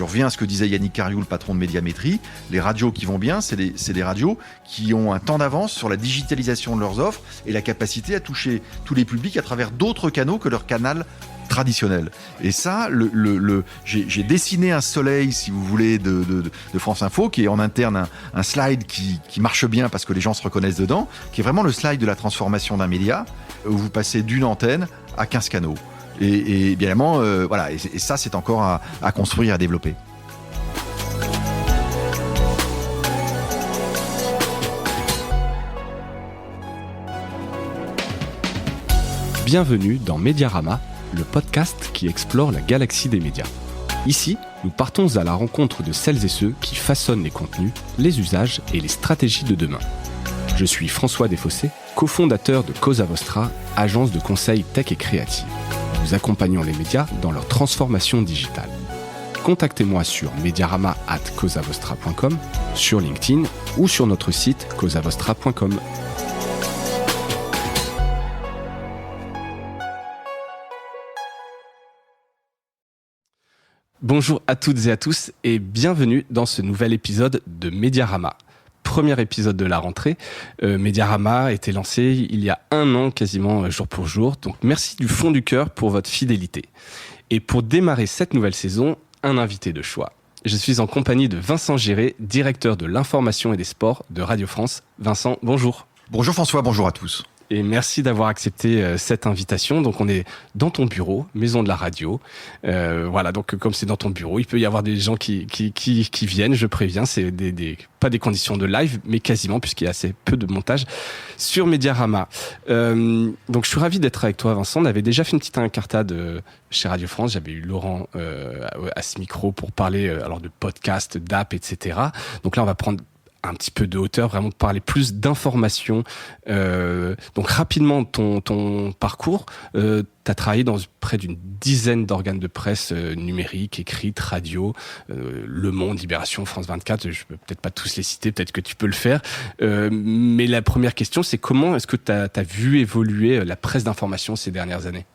je reviens à ce que disait Yannick Cariou, le patron de Médiamétrie, les radios qui vont bien, c'est des radios qui ont un temps d'avance sur la digitalisation de leurs offres et la capacité à toucher tous les publics à travers d'autres canaux que leur canal traditionnel. Et ça, j'ai dessiné un soleil, si vous voulez, de France Info, qui est en interne un slide qui marche bien parce que les gens se reconnaissent dedans, qui est vraiment le slide de la transformation d'un média, où vous passez d'une antenne à 15 canaux. Et évidemment, voilà, et ça, c'est encore à construire, à développer. Bienvenue dans Mediarama, le podcast qui explore la galaxie des médias. Ici, nous partons à la rencontre de celles et ceux qui façonnent les contenus, les usages et les stratégies de demain. Je suis François Desfossés, cofondateur de Cosa Vostra, agence de conseil tech et créative. Nous accompagnons les médias dans leur transformation digitale. Contactez-moi sur mediarama@cosavostra.com, sur LinkedIn ou sur notre site cosavostra.com. Bonjour à toutes et à tous et bienvenue dans ce nouvel épisode de Mediarama. Premier épisode de la rentrée. Mediarama a été lancé il y a 1 an quasiment jour pour jour. Donc merci du fond du cœur pour votre fidélité. Et pour démarrer cette nouvelle saison, un invité de choix. Je suis en compagnie de Vincent Giré, directeur de l'information et des sports de Radio France. Vincent, bonjour. Bonjour François, bonjour à tous. Et merci d'avoir accepté cette invitation. Donc on est dans ton bureau, maison de la radio. Voilà, donc comme c'est dans ton bureau, il peut y avoir des gens qui viennent, je préviens, c'est pas des conditions de live, mais quasiment, puisqu'il y a assez peu de montage sur Mediarama. Donc je suis ravi d'être avec toi, Vincent. On avait déjà fait une petite incartade chez Radio France. J'avais eu Laurent à ce micro pour parler alors de podcasts, d'app, etc. Donc là, on va prendre un petit peu de hauteur, vraiment parler plus d'informations. Donc rapidement, ton parcours, tu as travaillé dans près d'une dizaine d'organes de presse numériques, écrites, radio, Le Monde, Libération, France 24, je peux peut-être pas tous les citer, peut-être que tu peux le faire. Mais la première question, c'est comment est-ce que tu as vu évoluer la presse d'information ces dernières années ?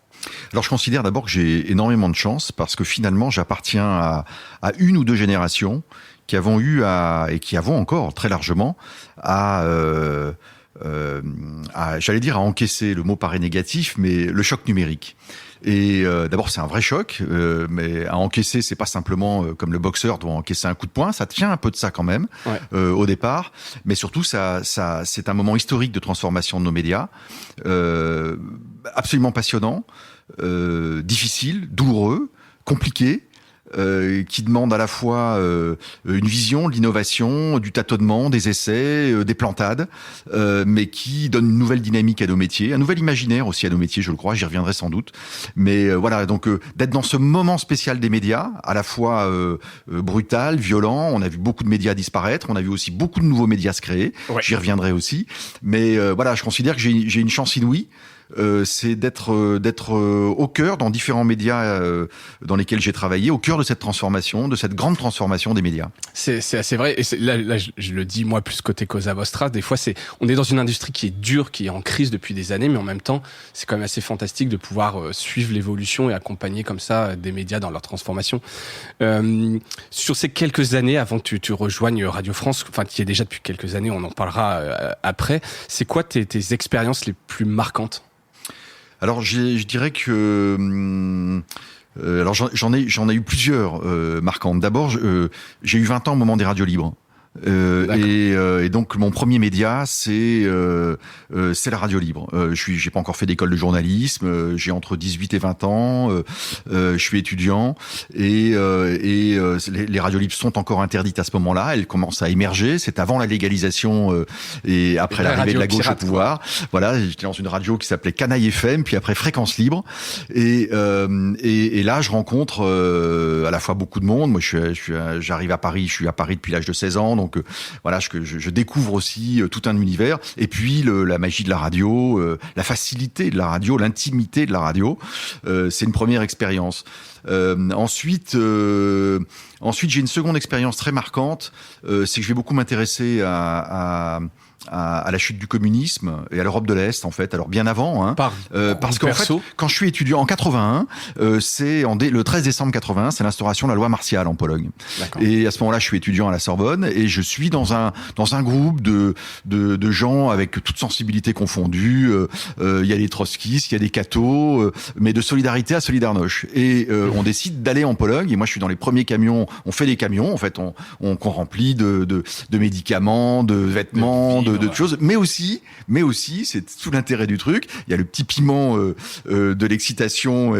Alors je considère d'abord que j'ai énormément de chance parce que finalement j'appartiens à une ou deux générations qui avons eu et qui avons encore très largement j'allais dire à encaisser, le mot paraît négatif, mais le choc numérique. Et d'abord c'est un vrai choc, mais à encaisser c'est pas simplement comme le boxeur doit encaisser un coup de poing, ça tient un peu de ça quand même au départ, mais surtout ça c'est un moment historique de transformation de nos médias, absolument passionnant, difficile, douloureux, compliqué. Qui demande à la fois une vision, de l'innovation, du tâtonnement, des essais, des plantades, mais qui donne une nouvelle dynamique à nos métiers, un nouvel imaginaire aussi à nos métiers, je le crois, j'y reviendrai sans doute. Mais voilà, donc d'être dans ce moment spécial des médias, à la fois brutal, violent, on a vu beaucoup de médias disparaître, on a vu aussi beaucoup de nouveaux médias se créer, j'y reviendrai aussi. Mais voilà, je considère que j'ai une chance inouïe. C'est d'être au cœur dans différents médias dans lesquels j'ai travaillé, au cœur de cette transformation, de cette grande transformation des médias. C'est assez vrai. Et là, je le dis moi plus côté Cosa Vostra. Des fois, on est dans une industrie qui est dure, qui est en crise depuis des années, mais en même temps, c'est quand même assez fantastique de pouvoir suivre l'évolution et accompagner comme ça des médias dans leur transformation. Sur ces quelques années, avant que tu rejoignes Radio France, enfin, qui est déjà depuis quelques années, on en parlera après. C'est quoi tes expériences les plus marquantes ? Alors je dirais que alors j'en ai eu plusieurs marquantes. D'abord, j'ai eu 20 ans au moment des radios libres. Et donc mon premier média c'est la radio libre. J'ai pas encore fait d'école de journalisme, j'ai entre 18 et 20 ans, je suis étudiant et les radios libres sont encore interdites à ce moment-là, elles commencent à émerger, c'est avant la légalisation et après l'arrivée de la gauche au pouvoir. Voilà, j'étais dans une radio qui s'appelait Canaille FM, puis après Fréquence Libre et là je rencontre à la fois beaucoup de monde. Moi j'arrive à Paris, je suis à Paris depuis l'âge de 16 ans. Donc voilà, je découvre aussi tout un univers. Et puis la magie de la radio, la facilité de la radio, l'intimité de la radio, c'est une première expérience. Ensuite, j'ai une seconde expérience très marquante. C'est que je vais beaucoup m'intéresser à à la chute du communisme et à l'Europe de l'Est, en fait. Alors bien avant, hein, parce qu'en fait, quand je suis étudiant en 81, c'est le 13 décembre 81, c'est l'instauration de la loi martiale en Pologne. D'accord. Et à ce moment-là, je suis étudiant à la Sorbonne et je suis dans un groupe de gens avec toutes sensibilités confondues. Il y a des trotskistes, il y a des cathos, mais de solidarité à Solidarność. Et on décide d'aller en Pologne. Et moi, je suis dans les premiers camions. On fait des camions, en fait, qu'on remplit de médicaments, de vêtements, de choses. Mais aussi, c'est tout l'intérêt du truc. Il y a le petit piment de l'excitation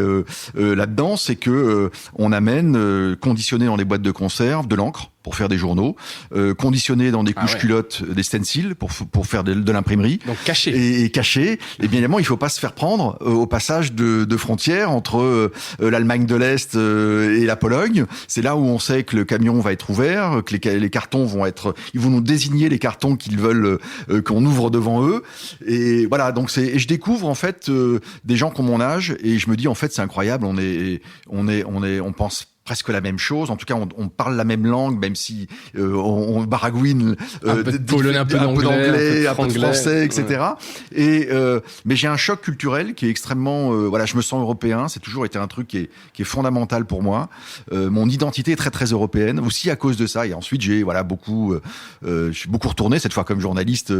là-dedans, c'est que on amène conditionné dans les boîtes de conserve de l'encre pour faire des journaux, conditionné dans des couches culottes, des stencils pour faire de l'imprimerie. Donc caché. Et caché. Et bien évidemment, il faut pas se faire prendre au passage de frontières entre l'Allemagne de l'Est et la Pologne. C'est là où on sait que le camion va être ouvert, que les cartons ils vont nous désigner les cartons qu'ils veulent qu'on ouvre devant eux. Et voilà, donc et je découvre en fait des gens qui ont mon âge et je me dis en fait c'est incroyable, on pense presque la même chose. En tout cas, on parle la même langue, même si on baragouine un peu de polonais, un peu d'anglais, un peu de français, etc. Et mais j'ai un choc culturel qui est extrêmement. Je me sens européen. C'est toujours été un truc qui est fondamental pour moi. Mon identité est très très européenne, aussi à cause de ça. Et ensuite, j'ai je suis beaucoup retourné cette fois comme journaliste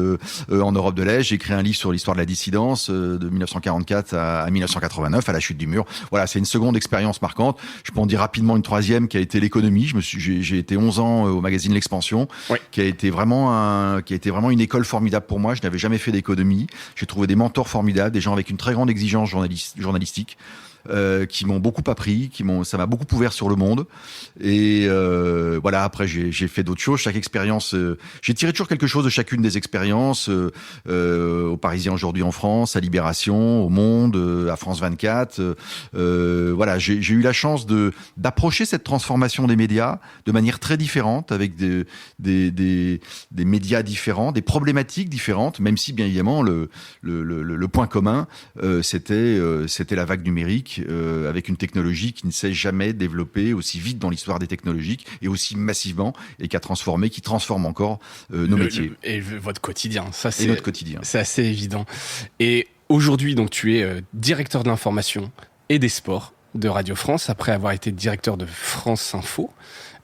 en Europe de l'Est. J'ai écrit un livre sur l'histoire de la dissidence de 1944 à 1989, à la chute du mur. Voilà, c'est une seconde expérience marquante. Je peux en dire rapidement une troisième qui a été l'économie. J'ai été 11 ans au magazine L'Expansion, qui a été vraiment une école formidable pour moi. Je n'avais jamais fait d'économie. J'ai trouvé des mentors formidables, des gens avec une très grande exigence journalistique. Qui m'ont beaucoup appris, ça m'a beaucoup ouvert sur le monde. Et après j'ai fait d'autres choses. Chaque expérience, j'ai tiré toujours quelque chose de chacune des expériences. Au Parisien aujourd'hui en France, à Libération, au Monde, à France 24. J'ai eu la chance d'approcher cette transformation des médias de manière très différente, avec des médias différents, des problématiques différentes. Même si bien évidemment le point commun c'était la vague numérique. Avec une technologie qui ne s'est jamais développée aussi vite dans l'histoire des technologies et aussi massivement et qui transforme encore nos métiers. Et votre quotidien. Et notre quotidien. C'est assez évident. Et aujourd'hui, donc, tu es directeur de l'information et des sports de Radio France, après avoir été directeur de France Info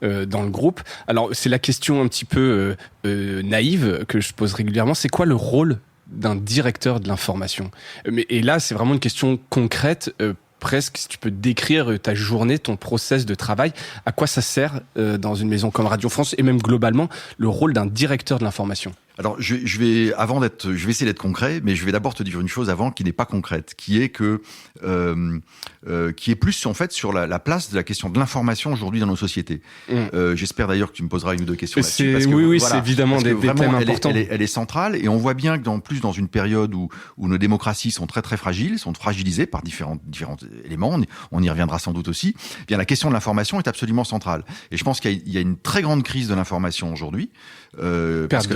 dans le groupe. Alors, c'est la question un petit peu naïve que je pose régulièrement. C'est quoi le rôle d'un directeur de l'information ? Et là, c'est vraiment une question concrète. Presque, si tu peux décrire ta journée, ton process de travail, à quoi ça sert dans une maison comme Radio France et même globalement le rôle d'un directeur de l'information ? Alors, je vais essayer d'être concret, mais je vais d'abord te dire une chose avant qui n'est pas concrète, qui est qui est plus en fait sur la place de la question de l'information aujourd'hui dans nos sociétés. J'espère d'ailleurs que tu me poseras une ou deux questions là-dessus. C'est évidemment des thèmes importants. Elle est centrale et on voit bien que dans une période où nos démocraties sont très très fragiles, sont fragilisées par différents éléments, on y reviendra sans doute aussi. Eh bien, la question de l'information est absolument centrale. Et je pense qu'il y a une très grande crise de l'information aujourd'hui. Parce que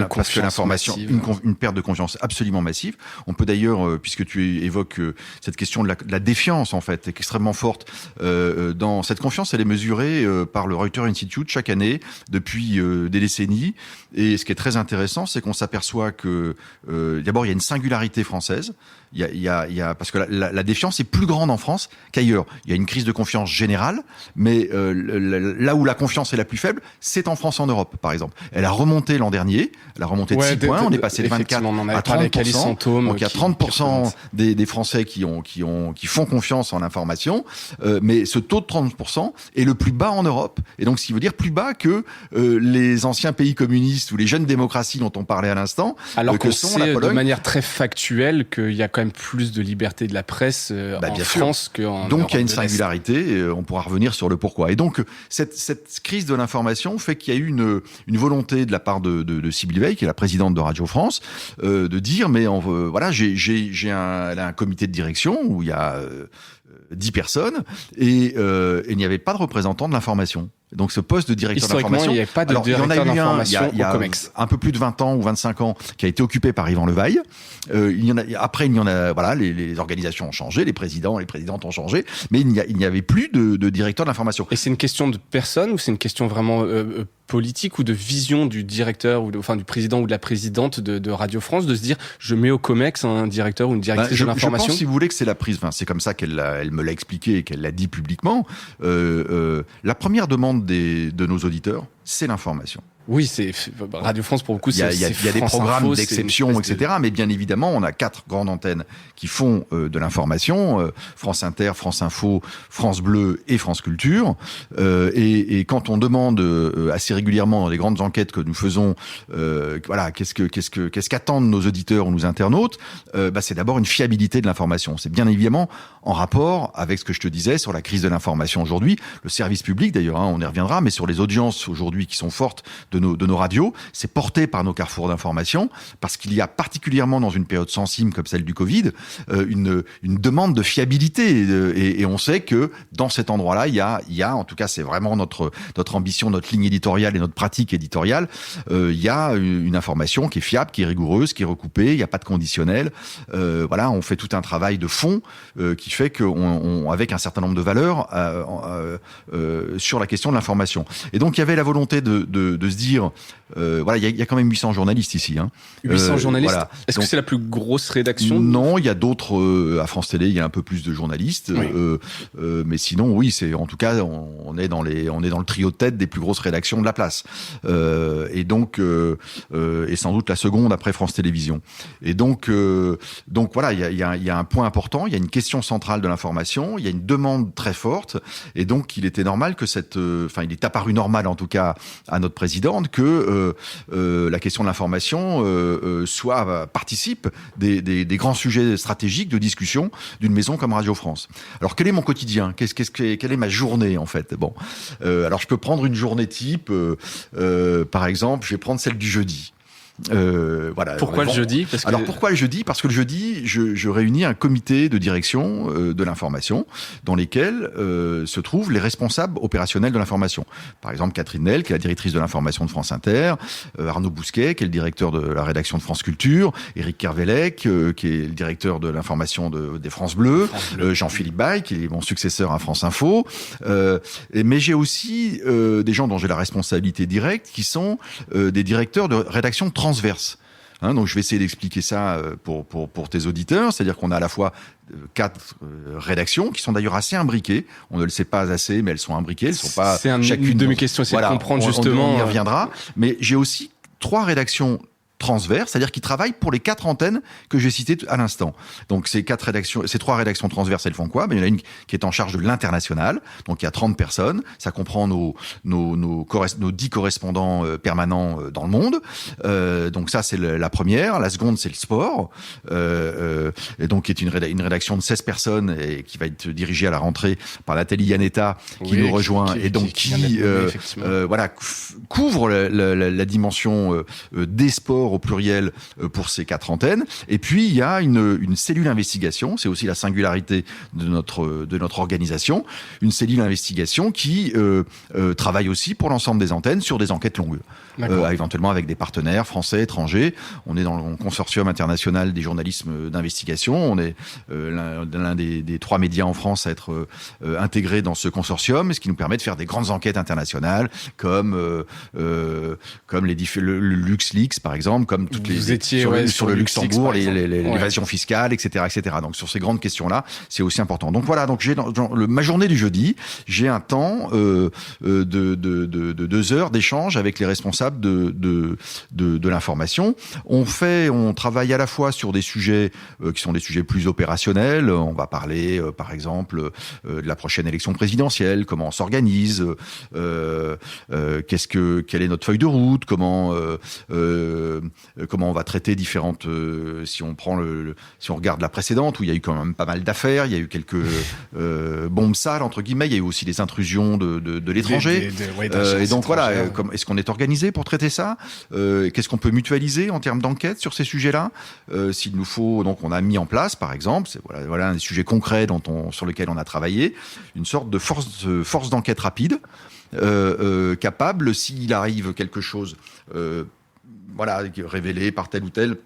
l'information, une perte de confiance absolument massive. On peut d'ailleurs, puisque tu évoques cette question de la défiance en fait, extrêmement forte. Dans cette confiance, elle est mesurée par le Reuters Institute chaque année depuis des décennies. Et ce qui est très intéressant, c'est qu'on s'aperçoit que d'abord il y a une singularité française. Parce que la défiance est plus grande en France qu'ailleurs. Il y a une crise de confiance générale, mais là où la confiance est la plus faible, c'est en France, en Europe, par exemple. Elle a remonté l'an dernier, elle a remonté de 6 points, on est passé de 24 à 30%. Donc il y a 30% des Français qui font confiance en l'information, mais ce taux de 30% est le plus bas en Europe, et donc ce qui veut dire plus bas que les anciens pays communistes ou les jeunes démocraties dont on parlait à l'instant. Alors qu'on sait de manière très factuelle qu'il y a quand même plus de liberté de la presse en France qu'en Europe. Donc il y a une singularité, on pourra revenir sur le pourquoi. Et donc cette crise de l'information fait qu'il y a eu une volonté de la part de Sybille Veil, qui est la présidente de Radio France, de dire mais j'ai un comité de direction où il y a 10 personnes et il n'y avait pas de représentant de l'information. Donc ce poste de directeur d'information, il n'y avait pas de directeur d'information il y a un peu plus de 20 ans ou 25 ans qui a été occupé par Yvan Levaille. Après il y en a les organisations ont changé, les présidentes ont changé, mais il n'y avait plus de directeur d'information. Et c'est une question de personne ou c'est une question vraiment politique ou de vision du directeur ou du président ou de la présidente de Radio France, de se dire je mets au COMEX un directeur ou une directrice de l'information? Je pense, si vous voulez, que c'est la prise. Enfin, c'est comme ça elle me l'a expliqué et qu'elle l'a dit publiquement. La première demande de nos auditeurs, c'est l'information. Oui, c'est Radio France pour beaucoup. Il y a des programmes d'exception, etc. Mais bien évidemment, on a 4 grandes antennes qui font de l'information: France Inter, France Info, France Bleu et France Culture. Et quand on demande assez régulièrement dans les grandes enquêtes que nous faisons, voilà, qu'est-ce qu'attendent nos auditeurs ou nos internautes, c'est d'abord une fiabilité de l'information. C'est bien évidemment en rapport avec ce que je te disais sur la crise de l'information aujourd'hui, le service public d'ailleurs, on y reviendra, mais sur les audiences aujourd'hui qui sont fortes de nos radios, c'est porté par nos carrefours d'information, parce qu'il y a particulièrement dans une période sensible comme celle du Covid, une demande de fiabilité, et on sait que dans cet endroit-là, il y a, en tout cas c'est vraiment notre ambition, notre ligne éditoriale et notre pratique éditoriale, il y a une information qui est fiable, qui est rigoureuse, qui est recoupée, il n'y a pas de conditionnel, voilà, on fait tout un travail de fond qui fait qu'on avec un certain nombre de valeurs sur la question de l'information. Et donc il y avait la volonté de se dire, voilà, il y a quand même 800 journalistes ici. 800 journalistes. Voilà. Est-ce que c'est la plus grosse rédaction? Non, il y a d'autres. À France Télé, il y a un peu plus de journalistes. Oui. Mais sinon, oui, c'est en tout cas, on est dans le trio de tête des plus grosses rédactions de la place. Et donc, et sans doute la seconde après France Télévisions. Et donc voilà, il y a un point important. Il y a une question centrale de l'information. Il y a une demande très forte. Et donc, il était normal que il est apparu normal en tout cas à notre présidente que la question de l'information participe des grands sujets stratégiques de discussion d'une maison comme Radio France. Alors quel est mon quotidien? Quelle est ma journée en fait? Bon, alors je peux prendre une journée type, par exemple, je vais prendre celle du jeudi. Voilà. Pourquoi le jeudi? Alors pourquoi le jeudi? Parce que le jeudi, je réunis un comité de direction de l'information dans lesquels se trouvent les responsables opérationnels de l'information. Par exemple, Catherine Nel, qui est la directrice de l'information de France Inter, Arnaud Bousquet, qui est le directeur de la rédaction de France Culture, Éric Kervellec, qui est le directeur de l'information des France Bleu, Jean-Philippe Baye, qui est mon successeur à France Info. Mais j'ai aussi des gens dont j'ai la responsabilité directe, qui sont des directeurs de rédaction transverse. Donc je vais essayer d'expliquer ça pour tes auditeurs, c'est-à-dire qu'on a à la fois 4 rédactions qui sont d'ailleurs assez imbriquées. On ne le sait pas assez, mais elles sont imbriquées. Elles sont pas chacune de mes questions, c'est de comprendre justement. On y reviendra. Mais j'ai aussi 3 rédactions transverses, c'est-à-dire qui travaillent pour les 4 antennes que j'ai citées à l'instant. Donc ces 3 rédactions transverses, elles font quoi? Il y en a une qui est en charge de l'international, donc il y a 30 personnes, ça comprend nos 10 correspondants permanents dans le monde. Donc ça c'est la première. La seconde c'est le sport, et donc qui est une rédaction de 16 personnes et qui va être dirigée à la rentrée par Nathalie Yanetta qui nous rejoint et donc qui voilà couvre la dimension des sports au pluriel pour ces 4 antennes. Et puis il y a une cellule investigation, c'est aussi la singularité de notre organisation, une cellule investigation qui travaille aussi pour l'ensemble des antennes sur des enquêtes longues, éventuellement avec des partenaires français, étrangers. On est dans le consortium international des journalismes d'investigation. On est l'un des 3 médias en France à être intégrés dans ce consortium, ce qui nous permet de faire des grandes enquêtes internationales comme le LuxLeaks par exemple, comme toutes sur le Luxembourg, l'évasion fiscale, etc., etc. Donc sur ces grandes questions-là, c'est aussi important. Donc voilà, donc j'ai ma journée du jeudi, j'ai un temps de 2 heures d'échange avec les responsables de l'information. On travaille à la fois sur des sujets qui sont des sujets plus opérationnels. On va parler, par exemple, de la prochaine élection présidentielle, comment on s'organise, quelle est notre feuille de route, comment on va traiter différentes. Si on regarde la précédente où il y a eu quand même pas mal d'affaires, il y a eu quelques bombes sales entre guillemets, il y a eu aussi des intrusions de l'étranger. Et donc voilà, est-ce qu'on est organisé pour traiter ça? Qu'est-ce qu'on peut mutualiser en termes d'enquête sur ces sujets-là? S'il nous faut, donc on a mis en place, par exemple, voilà un des sujets concrets sur lesquels on a travaillé, une sorte de force d'enquête rapide, capable, s'il arrive quelque chose, révélé par tel ou tel,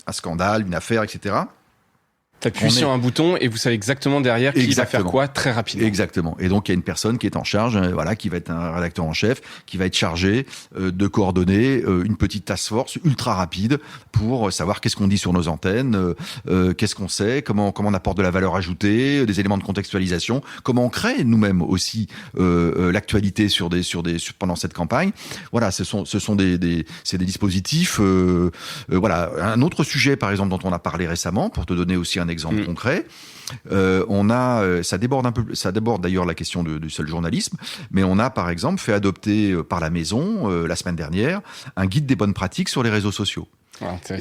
un scandale, une affaire, etc., T'appuies sur un bouton et vous savez exactement derrière qui va faire quoi très rapidement. Exactement. Et donc il y a une personne qui est en charge, qui va être un rédacteur en chef, qui va être chargé de coordonner une petite task force ultra rapide pour savoir qu'est-ce qu'on dit sur nos antennes, qu'est-ce qu'on sait, comment on apporte de la valeur ajoutée, des éléments de contextualisation, comment on crée nous-mêmes aussi l'actualité pendant cette campagne. Voilà, ce sont des dispositifs. Un autre sujet par exemple dont on a parlé récemment, pour te donner aussi un exemple concret. Ça déborde d'ailleurs la question du seul journalisme, mais on a par exemple fait adopter par la maison la semaine dernière un guide des bonnes pratiques sur les réseaux sociaux.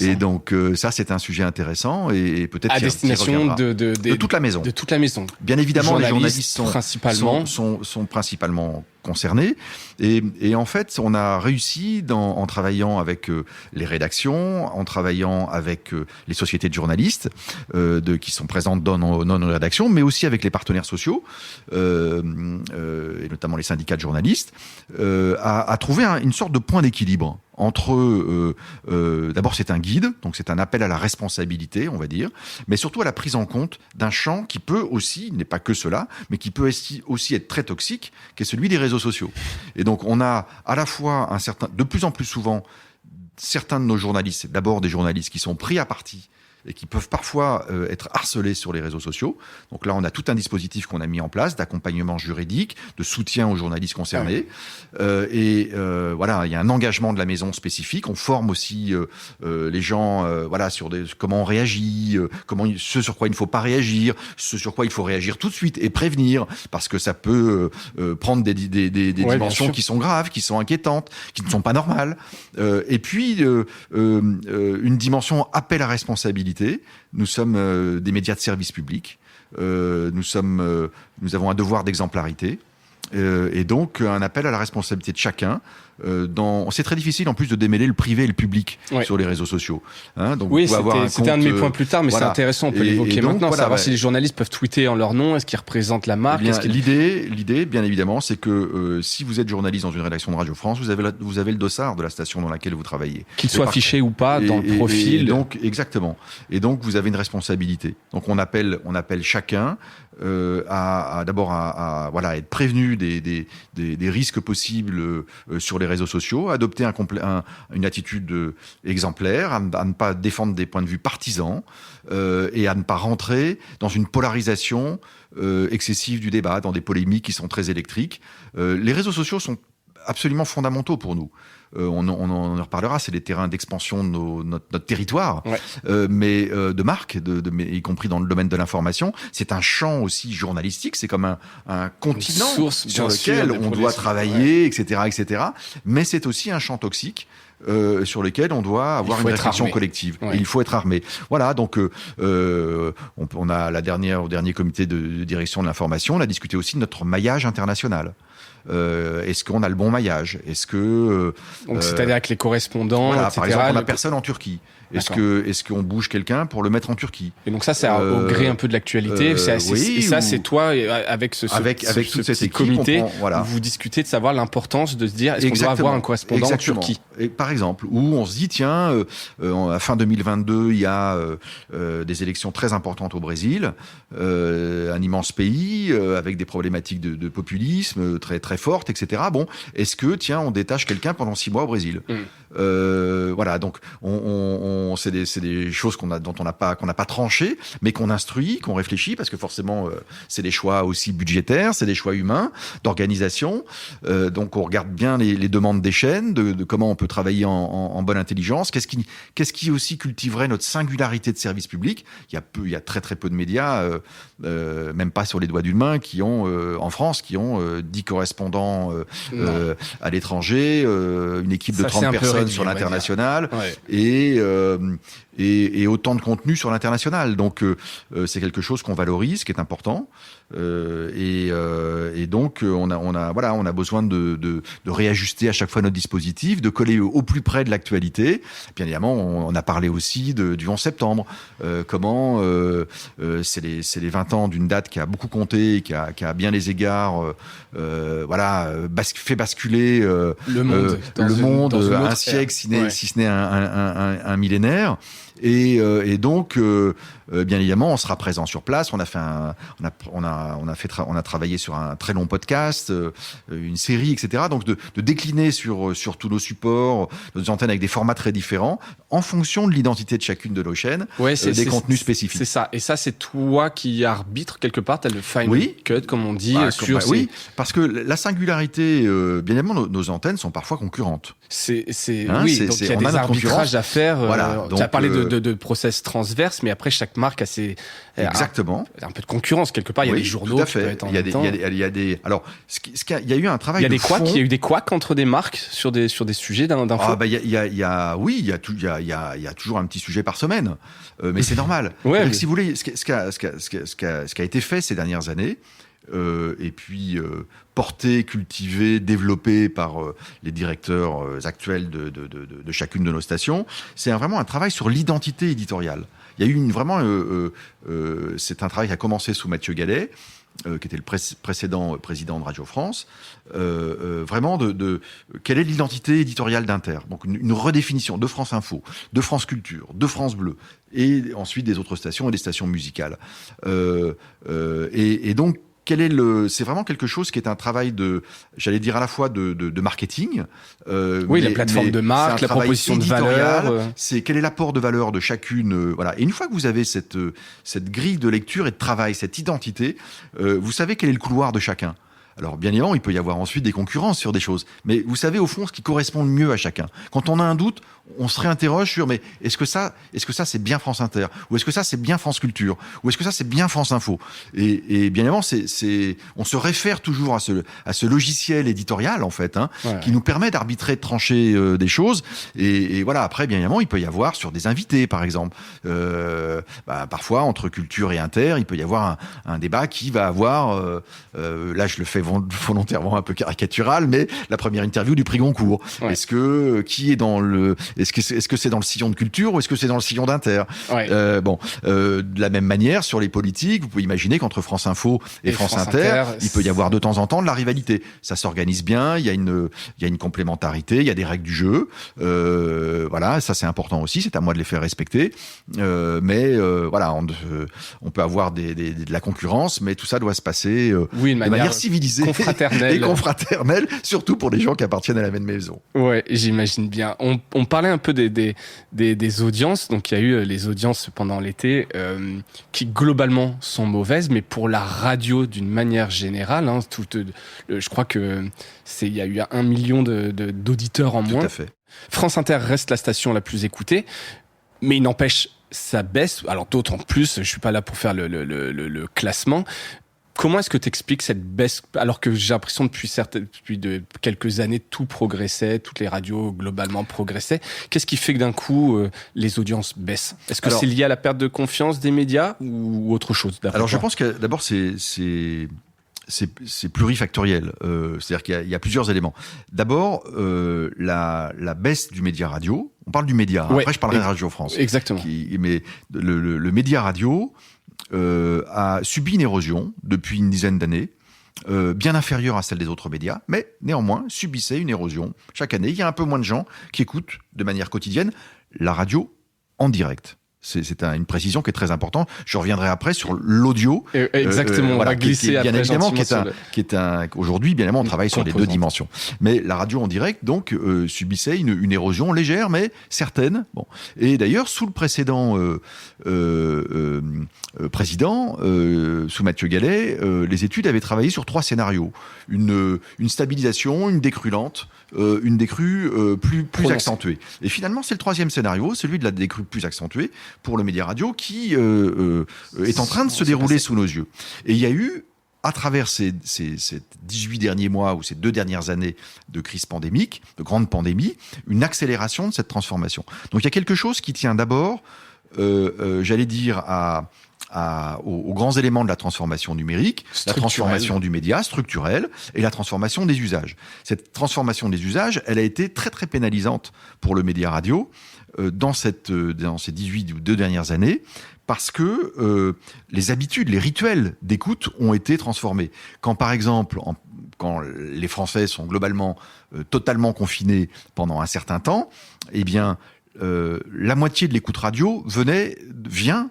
Et donc ça c'est un sujet intéressant et peut-être à destination de toute la maison. De toute la maison. Bien évidemment, les journalistes sont principalement concernés et en fait on a réussi en travaillant avec les rédactions, en travaillant avec les sociétés de journalistes qui sont présentes dans nos rédactions, mais aussi avec les partenaires sociaux et notamment les syndicats de journalistes, à trouver une sorte de point d'équilibre entre d'abord c'est un guide, donc c'est un appel à la responsabilité, on va dire, mais surtout à la prise en compte d'un champ qui peut aussi, il n'est pas que cela, mais qui peut aussi être très toxique, qui est celui des réseaux sociaux. Et donc on a à la fois de plus en plus souvent, certains de nos journalistes, d'abord des journalistes qui sont pris à partie et qui peuvent parfois être harcelés sur les réseaux sociaux. Donc là, on a tout un dispositif qu'on a mis en place d'accompagnement juridique, de soutien aux journalistes concernés. Il y a un engagement de la maison spécifique. On forme aussi les gens sur comment on réagit, ce sur quoi il ne faut pas réagir, ce sur quoi il faut réagir tout de suite et prévenir, parce que ça peut prendre des dimensions qui sont graves, qui sont inquiétantes, qui ne sont pas normales. Et puis, une dimension appel à responsabilité. Nous sommes des médias de service public. Nous avons un devoir d'exemplarité. Et donc, un appel à la responsabilité de chacun. C'est très difficile en plus de démêler le privé et le public sur les réseaux sociaux. Donc c'était un de mes points plus tard, mais c'est intéressant, on peut l'évoquer maintenant, savoir si les journalistes peuvent tweeter en leur nom, est-ce qu'ils représentent la marque. L'idée, bien évidemment, c'est que si vous êtes journaliste dans une rédaction de Radio France, vous avez le dossard de la station dans laquelle vous travaillez. Qu'il soit affiché ou pas dans le profil. Donc, exactement. Et donc, vous avez une responsabilité. Donc, on appelle chacun à être prévenu des risques possibles sur les réseaux sociaux, adopter une attitude exemplaire, à ne pas défendre des points de vue partisans et à ne pas rentrer dans une polarisation excessive du débat, dans des polémiques qui sont très électriques. Les réseaux sociaux sont absolument fondamentaux pour nous. On en reparlera, c'est les terrains d'expansion de notre territoire, mais de marque, y compris dans le domaine de l'information. C'est un champ aussi journalistique, c'est comme un continent sur lequel on doit travailler, etc. Mais c'est aussi un champ toxique sur lequel on doit avoir une réflexion collective. Et il faut être armé. Voilà, donc on a au dernier comité de direction de l'information, on a discuté aussi de notre maillage international. Est-ce qu'on a le bon maillage? Est-ce que donc c'est-à-dire avec les correspondants, etc. Par exemple, on n'a personne en Turquie. Est-ce qu'on bouge quelqu'un pour le mettre en Turquie? Et donc ça, c'est au gré un peu de l'actualité. C'est toi avec toute cette équipe, comité, vous discutez de savoir l'importance de se dire est-ce qu'on doit avoir un correspondant en Turquie? Et par exemple, où on se dit tiens, à fin 2022, il y a des élections très importantes au Brésil, un immense pays avec des problématiques de populisme très très fortes, etc. Bon, est-ce que on détache quelqu'un pendant 6 mois au Brésil? Donc c'est des choses dont on n'a pas tranché, mais qu'on instruit, qu'on réfléchit, parce que forcément c'est des choix aussi budgétaires, c'est des choix humains, d'organisation. Donc on regarde bien les demandes des chaînes, de comment on peut travailler en bonne intelligence. Qu'est-ce qui aussi cultiverait notre singularité de service public? Il y a très très peu de médias, même pas sur les doigts d'une main, en France, qui ont 10 correspondants à l'étranger, une équipe de 30 personnes sur l'international, et autant de contenu sur l'international. Donc c'est quelque chose qu'on valorise, qui est important. Et donc on a besoin de réajuster à chaque fois notre dispositif, de coller au plus près de l'actualité. Bien évidemment, on a parlé aussi du 11 septembre. Comment c'est les 20 ans d'une date qui a beaucoup compté, qui a à bien des égards fait basculer le monde un siècle, si ce n'est un millénaire. Et donc, bien évidemment, on sera présent sur place. On a travaillé sur un très long podcast, une série, etc. Donc, de décliner sur tous nos supports, nos antennes avec des formats très différents, en fonction de l'identité de chacune de nos chaînes, des contenus spécifiques. C'est ça. Et ça, c'est toi qui arbitre quelque part. T'as le final cut, comme on dit. Oui, parce que la singularité, bien évidemment, nos antennes sont parfois concurrentes. Donc il y a des arbitrages à faire. Voilà, tu as parlé de process transverses, mais après chaque marque a ses exactement un peu de concurrence quelque part. Il y a des journaux. Tout à fait. Il y a des. Alors, il y a eu un travail. Il y a des couacs. Il y a eu des couacs entre des marques sur des sujets d'info. Il y a toujours un petit sujet par semaine, mais c'est normal. Si vous voulez, ce qui a été fait ces dernières années. Et puis porté, cultivé, développé par les directeurs actuels de chacune de nos stations, c'est vraiment un travail sur l'identité éditoriale. Il y a eu c'est un travail qui a commencé sous Mathieu Gallet, qui était le précédent président de Radio France, vraiment de quelle est l'identité éditoriale d'Inter. Donc une redéfinition de France Info, de France Culture, de France Bleu, et ensuite des autres stations et des stations musicales. Et donc, c'est vraiment quelque chose qui est un travail j'allais dire à la fois de marketing. La plateforme de marque, la proposition de valeur. C'est quel est l'apport de valeur de chacune. Voilà. Et une fois que vous avez cette grille de lecture et de travail, cette identité, vous savez quel est le couloir de chacun. Alors, bien évidemment, il peut y avoir ensuite des concurrences sur des choses. Mais vous savez, au fond, ce qui correspond le mieux à chacun. Quand on a un doute, on se réinterroge sur, mais est-ce que ça, c'est bien France Inter? Ou est-ce que ça, c'est bien France Culture? Ou est-ce que ça, c'est bien France Info? Et bien évidemment, on se réfère toujours à ce logiciel éditorial, en fait, qui nous permet d'arbitrer, de trancher des choses. Et voilà, après, bien évidemment, il peut y avoir sur des invités, par exemple. Parfois, entre Culture et Inter, il peut y avoir un débat qui va avoir, là, je le fais volontairement un peu caricatural, mais la première interview du prix Goncourt. Ouais. Est-ce que c'est dans le sillon de Culture ou est-ce que c'est dans le sillon d'Inter? De la même manière, sur les politiques, vous pouvez imaginer qu'entre France Info et France Inter, il peut y avoir de temps en temps de la rivalité. Ça s'organise bien, il y a une complémentarité, il y a des règles du jeu. Voilà, ça c'est important aussi, c'est à moi de les faire respecter. Voilà, on peut avoir de la concurrence, mais tout ça doit se passer de manière civilisée et confraternelle, surtout pour les gens qui appartiennent à la même maison. Ouais, j'imagine bien. On parlait un peu des audiences. Donc, il y a eu les audiences pendant l'été qui, globalement, sont mauvaises, mais pour la radio, d'une manière générale, je crois qu'il y a eu 1 million d'auditeurs en moins. Tout à fait. France Inter reste la station la plus écoutée, mais il n'empêche, ça baisse. Alors, d'autres en plus, je suis pas là pour faire le classement. Comment est-ce que tu expliques cette baisse, alors que j'ai l'impression depuis quelques années, tout progressait, toutes les radios globalement progressaient. Qu'est-ce qui fait que d'un coup, les audiences baissent? Est-ce que c'est lié à la perte de confiance des médias ou autre chose? Alors je pense que d'abord, c'est plurifactoriel. C'est-à-dire qu'il y a plusieurs éléments. D'abord, la baisse du média radio. On parle du média. Après, je parlerai de Radio France. Exactement. Mais le média radio a subi une érosion depuis une dizaine d'années, bien inférieure à celle des autres médias, mais néanmoins subissait une érosion. Chaque année, il y a un peu moins de gens qui écoutent de manière quotidienne la radio en direct. C'est une précision qui est très importante. Je reviendrai après sur l'audio. Exactement, on va glisser bien après évidemment, aujourd'hui, bien évidemment, on travaille sur les deux dimensions. Mais la radio en direct, donc, subissait une érosion légère, mais certaine. Bon. Et d'ailleurs, sous le précédent président, sous Mathieu Gallet, les études avaient travaillé sur 3 scénarios. Une stabilisation, une décrue lente, une décrue plus accentuée. Et finalement, c'est le 3e scénario, celui de la décrue plus accentuée, pour le média radio, qui est en train de se dérouler sous nos yeux. Et il y a eu, à travers ces 18 derniers mois ou ces 2 dernières années de crise pandémique, de grande pandémie, une accélération de cette transformation. Donc il y a quelque chose qui tient d'abord, j'allais dire, aux grands éléments de la transformation numérique, la transformation du média structurelle et la transformation des usages. Cette transformation des usages, elle a été très très pénalisante pour le média radio dans ces 18 ou 2 dernières années, parce que les habitudes, les rituels d'écoute ont été transformés. Quand par exemple, quand les Français sont globalement totalement confinés pendant un certain temps, eh bien la moitié de l'écoute radio vient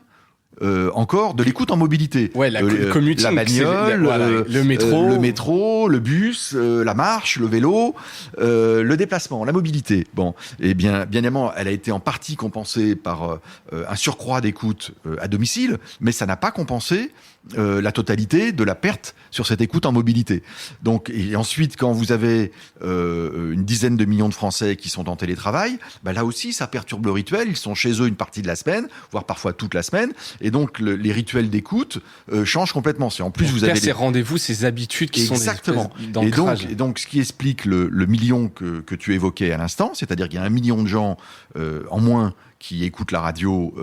encore de l'écoute en mobilité. Ouais, le commuting, la bagnole, le métro, le bus, la marche, le vélo, le déplacement, la mobilité. Bon, et bien évidemment, elle a été en partie compensée par un surcroît d'écoute à domicile, mais ça n'a pas compensé la totalité de la perte sur cette écoute en mobilité. Donc, et ensuite, quand vous avez une dizaine de millions de Français qui sont en télétravail, là aussi, ça perturbe le rituel. Ils sont chez eux une partie de la semaine, voire parfois toute la semaine. Et donc, les rituels d'écoute changent complètement. Si en plus vous avez ces rendez-vous, ces habitudes qui exactement. sont des d'ancrage. Et donc, ce qui explique le million que tu évoquais à l'instant, c'est-à-dire qu'il y a 1 million de gens en moins qui écoutent la radio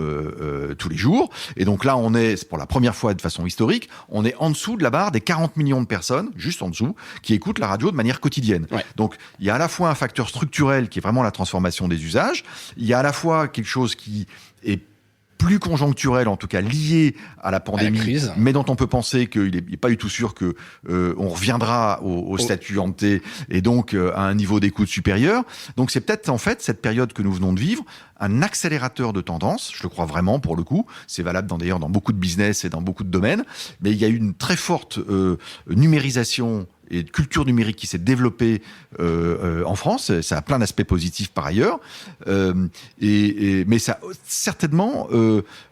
tous les jours. Et donc là, c'est pour la première fois de façon historique, on est en dessous de la barre des 40 millions de personnes, juste en dessous, qui écoutent la radio de manière quotidienne. Ouais. Donc, il y a à la fois un facteur structurel qui est vraiment la transformation des usages, il y a à la fois quelque chose qui est plus conjoncturel, en tout cas lié à la pandémie, crise, mais dont on peut penser qu'il n'est pas du tout sûr que on reviendra au statut hanté et donc à un niveau d'écoute supérieur. Donc c'est peut-être en fait cette période que nous venons de vivre un accélérateur de tendance, je le crois vraiment pour le coup, c'est valable d'ailleurs dans beaucoup de business et dans beaucoup de domaines, mais il y a eu une très forte numérisation et de culture numérique qui s'est développée en France. Ça a plein d'aspects positifs par ailleurs, mais ça a certainement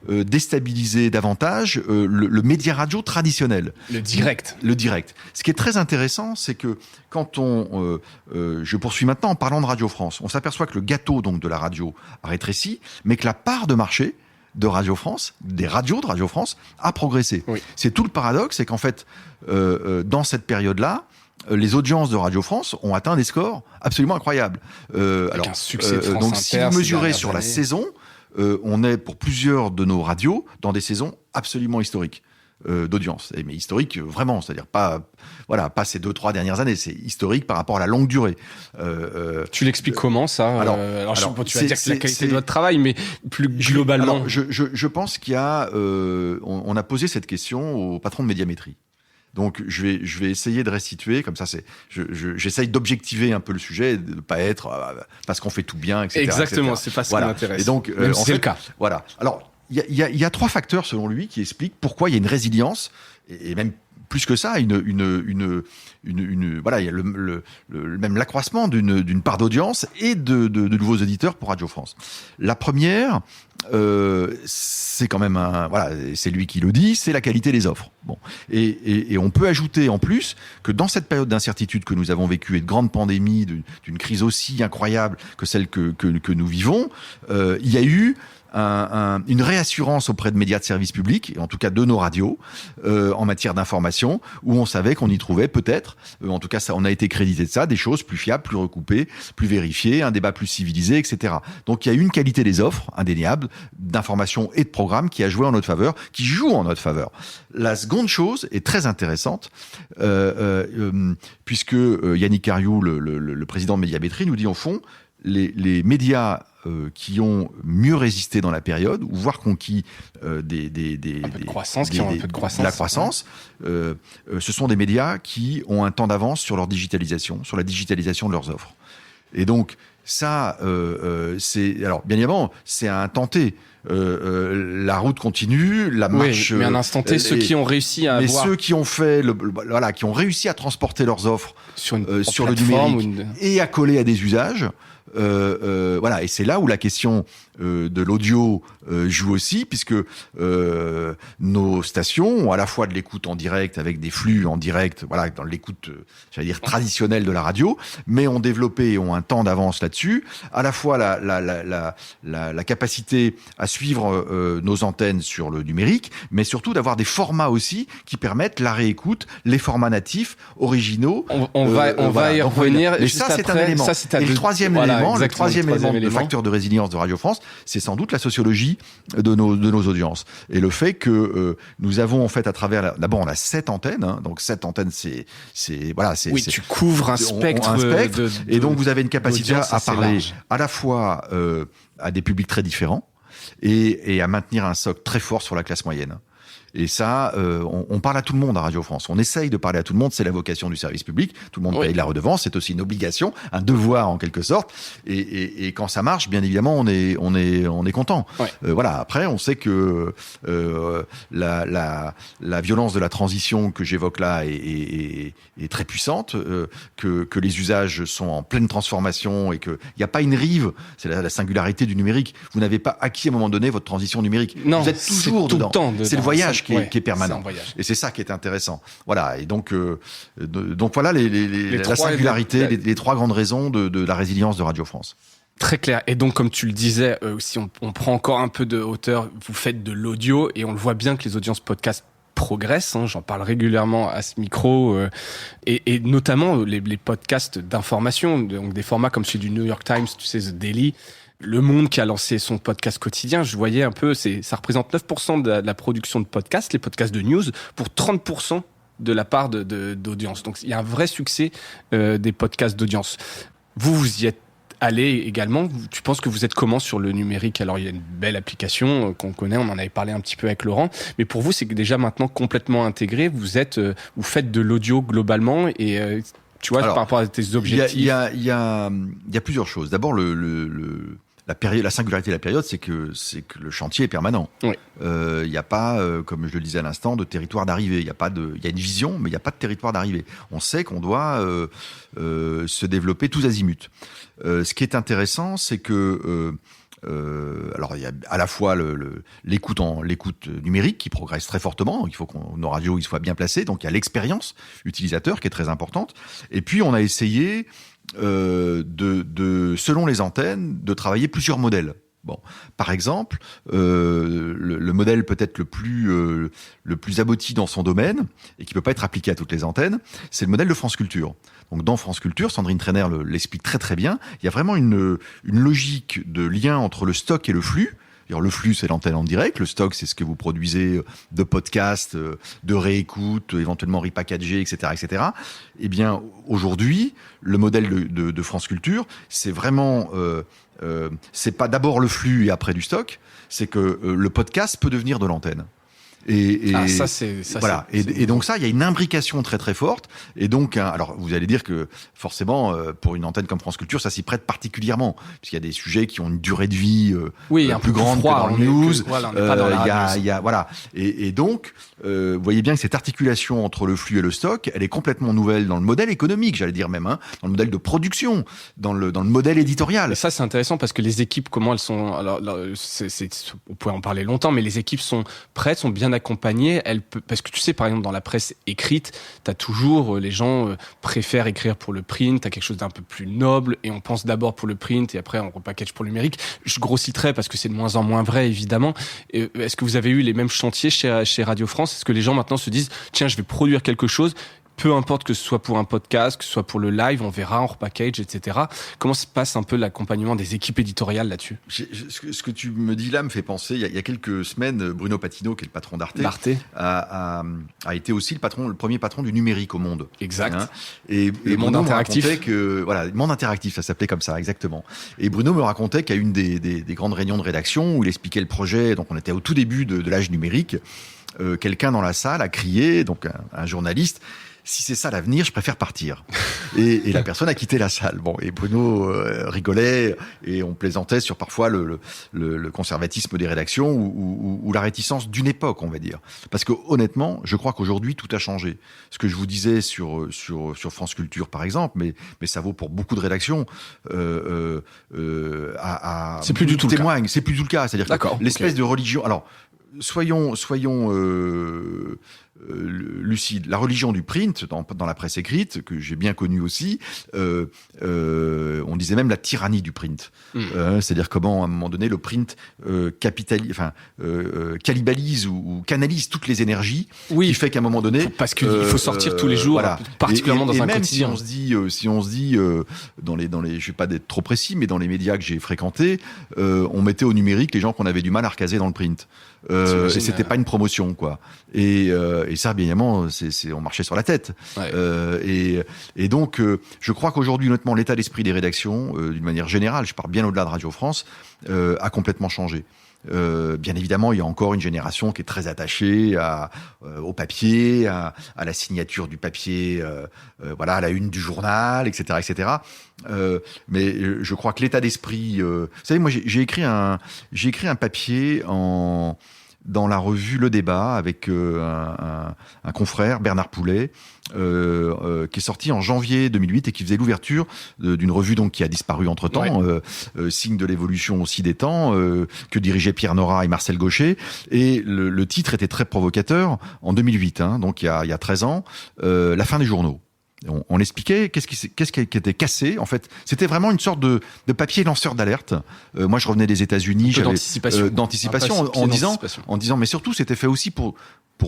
déstabilisé davantage le média radio traditionnel. Le direct. Le direct. Ce qui est très intéressant, c'est que quand je poursuis maintenant en parlant de Radio France, on s'aperçoit que le gâteau donc de la radio a rétréci, mais que la part de marché de Radio France, des radios de Radio France, a progressé. Oui. C'est tout le paradoxe, c'est qu'en fait, dans cette période-là, les audiences de Radio France ont atteint des scores absolument incroyables. Avec un succès de France donc, Inter, si vous mesurez sur années. la saison, on est pour plusieurs de nos radios dans des saisons absolument historiques d'audience. Mais historique vraiment, c'est-à-dire pas ces 2-3 dernières années, c'est historique par rapport à la longue durée. Tu l'expliques comment ça? Alors, tu vas dire que c'est la qualité de votre travail, mais plus globalement. Je pense qu'il y a, on a posé cette question au patron de Médiamétrie. Donc je vais essayer de restituer, comme ça j'essaye d'objectiver un peu le sujet, de ne pas être parce qu'on fait tout bien, etc. Exactement, etc. c'est pas ce qui m'intéresse. Et donc même si c'est le cas. Voilà. Alors il y a 3 facteurs selon lui qui expliquent pourquoi il y a une résilience et même plus que ça, voilà, il y a même l'accroissement d'une part d'audience et de nouveaux auditeurs pour Radio France. La première, c'est quand même c'est lui qui le dit, c'est la qualité des offres. Bon, et on peut ajouter en plus que dans cette période d'incertitude que nous avons vécue et de grande pandémie, d'une crise aussi incroyable que celle que nous vivons, il y a eu une réassurance auprès de médias de service public, et en tout cas de nos radios, en matière d'information, où on savait qu'on y trouvait peut-être, en tout cas ça, on a été crédité de ça, des choses plus fiables, plus recoupées, plus vérifiées, un débat plus civilisé, etc. Donc il y a une qualité des offres indéniable, d'information et de programmes qui a joué en notre faveur, qui joue en notre faveur. La seconde chose est très intéressante, puisque Yannick Cariou, le président de Médiamétrie, nous dit au fond, les médias qui ont mieux résisté dans la période, ou voire conquis un peu de croissance, la croissance, ce sont des médias qui ont un temps d'avance sur leur digitalisation, sur la digitalisation de leurs offres. Et donc ça, c'est alors bien évidemment, c'est un tenté. La route continue, la marche. Oui, mais à un instant T, ceux qui ont réussi à avoir... ceux qui ont fait qui ont réussi à transporter leurs offres sur le numérique et à coller à des usages. Et c'est là où la question de l'audio joue aussi, puisque nos stations ont à la fois de l'écoute en direct avec des flux en direct, dans l'écoute, traditionnelle de la radio, mais ont développé et ont un temps d'avance là-dessus, à la fois la capacité à suivre nos antennes sur le numérique, mais surtout d'avoir des formats aussi qui permettent la réécoute, les formats natifs, originaux. On va y revenir. Et ça, c'est un élément. Et le troisième élément, le facteur de résilience de Radio France, c'est sans doute la sociologie de nos audiences. Et le fait que nous avons en fait à travers d'abord on a 7 antennes, donc 7 antennes tu couvres un spectre, et donc vous avez une capacité à parler large. À la fois à des publics très différents et à maintenir un socle très fort sur la classe moyenne. Et ça, on parle à tout le monde à Radio France. On essaye de parler à tout le monde. C'est la vocation du service public. Tout le monde paye de la redevance. C'est aussi une obligation, un devoir en quelque sorte. Et quand ça marche, bien évidemment, on est content. Voilà. Après, on sait que la violence de la transition que j'évoque là est très puissante, que les usages sont en pleine transformation et qu'il n'y a pas une rive. C'est la singularité du numérique. Vous n'avez pas acquis à un moment donné votre transition numérique. Non, vous êtes toujours tout dedans. Le temps dedans. C'est le voyage qui est permanent. Voyage. Et c'est ça qui est intéressant. Voilà. Et donc voilà la singularité, les trois grandes raisons de la résilience de Radio France. Très clair. Et donc, comme tu le disais, si on prend encore un peu de hauteur, vous faites de l'audio et on le voit bien que les audiences podcast progressent. J'en parle régulièrement à ce micro et notamment les podcasts d'information, donc des formats comme celui du New York Times, tu sais, The Daily. Le Monde qui a lancé son podcast quotidien, je voyais un peu, ça représente 9% de la production de podcasts, les podcasts de news, pour 30% de la part d'audience. Donc, il y a un vrai succès des podcasts d'audience. Vous y êtes allé également. Tu penses que vous êtes comment sur le numérique? Alors, il y a une belle application qu'on connaît, on en avait parlé un petit peu avec Laurent, mais pour vous, c'est déjà maintenant complètement intégré. Vous faites de l'audio globalement et tu vois, par rapport à tes objectifs. Il y a plusieurs choses. D'abord, la singularité de la période, c'est que le chantier est permanent. Oui. Il n'y a pas, comme je le disais à l'instant, de territoire d'arrivée. Il y a une vision, mais il n'y a pas de territoire d'arrivée. On sait qu'on doit se développer tous azimuts. Ce qui est intéressant, c'est que alors il y a à la fois l'écoute numérique qui progresse très fortement. Il faut que nos radios soient bien placées. Donc il y a l'expérience utilisateur qui est très importante. Et puis on a essayé selon les antennes, de travailler plusieurs modèles. Bon, par exemple, le modèle peut-être le plus abouti dans son domaine et qui peut pas être appliqué à toutes les antennes, c'est le modèle de France Culture. Donc dans France Culture, Sandrine Trainer l'explique très très bien. Il y a vraiment une logique de lien entre le stock et le flux. Le flux, c'est l'antenne en direct. Le stock, c'est ce que vous produisez de podcasts, de réécoute, éventuellement repackagé, etc., etc. Eh bien, aujourd'hui, le modèle de France Culture, c'est vraiment, c'est pas d'abord le flux et après du stock. C'est que le podcast peut devenir de l'antenne. Et donc ça, il y a une imbrication très très forte. Et donc, alors vous allez dire que forcément, pour une antenne comme France Culture, ça s'y prête particulièrement, puisqu'il y a des sujets qui ont une durée de vie plus grande que dans le news. Voilà. Et donc, vous voyez bien que cette articulation entre le flux et le stock, elle est complètement nouvelle dans le modèle économique, j'allais dire même, dans le modèle de production, dans le modèle éditorial. Et ça, c'est intéressant parce que les équipes, comment elles sont, alors on pourrait en parler longtemps, mais les équipes sont prêtes, sont bien accompagnées. Parce que tu sais, par exemple, dans la presse écrite, t'as toujours, les gens préfèrent écrire pour le print, t'as quelque chose d'un peu plus noble, et on pense d'abord pour le print, et après on repackage pour le numérique. Je grossis très parce que c'est de moins en moins vrai, évidemment. Est-ce que vous avez eu les mêmes chantiers chez Radio France? Est-ce que les gens maintenant se disent, tiens, je vais produire quelque chose, peu importe que ce soit pour un podcast, que ce soit pour le live, on verra, on repackage, etc. Comment se passe un peu l'accompagnement des équipes éditoriales là-dessus? Ce que tu me dis là me fait penser, il y a quelques semaines, Bruno Patino, qui est le patron d'Arte, a été aussi le premier patron du numérique au monde. Exact. Et Monde Interactif. Le Monde Interactif, ça s'appelait comme ça, exactement. Et Bruno me racontait qu'à une des grandes réunions de rédaction où il expliquait le projet, donc on était au tout début de l'âge numérique, quelqu'un dans la salle a crié, donc un journaliste, si c'est ça l'avenir, je préfère partir. Et la personne a quitté la salle. Bon, et Bruno rigolait et on plaisantait sur parfois le conservatisme des rédactions ou la réticence d'une époque, on va dire. Parce que honnêtement, je crois qu'aujourd'hui tout a changé. Ce que je vous disais sur France Culture par exemple, mais ça vaut pour beaucoup de rédactions. C'est plus du tout témoigne. C'est plus du tout le cas. C'est-à-dire que l'espèce de religion. Alors soyons lucide. La religion du print dans la presse écrite, que j'ai bien connue aussi, on disait même la tyrannie du print. C'est-à-dire comment à un moment donné le print cannibalise ou canalise toutes les énergies, qui fait qu'à un moment donné, parce qu'il faut sortir tous les jours, voilà. Particulièrement dans un même quotidien. Si on se dit dans les, je vais pas être trop précis, mais dans les médias que j'ai fréquentés, on mettait au numérique les gens qu'on avait du mal à recaser dans le print. Et c'était pas une promotion, quoi. Et ça, bien évidemment, on marchait sur la tête. Ouais. Et donc, je crois qu'aujourd'hui, honnêtement, l'état d'esprit des rédactions, d'une manière générale, je pars bien au-delà de Radio France, a complètement changé. Bien évidemment, il y a encore une génération qui est très attachée au papier, à la signature du papier, voilà, à la une du journal, etc., etc. Mais je crois que l'état d'esprit, vous savez, moi j'ai écrit un papier dans la revue Le Débat avec un confrère, Bernard Poulet, qui est sorti en janvier 2008 et qui faisait l'ouverture d'une revue donc qui a disparu entre-temps, signe de l'évolution aussi des temps, que dirigeaient Pierre Nora et Marcel Gaucher. Et le titre était très provocateur en 2008, donc il y a 13 ans, la fin des journaux. On expliquait qu'est-ce qui était cassé. En fait, c'était vraiment une sorte de papier lanceur d'alerte. Moi, je revenais des États-Unis, j'avais d'anticipation en disant, mais surtout, c'était fait aussi pour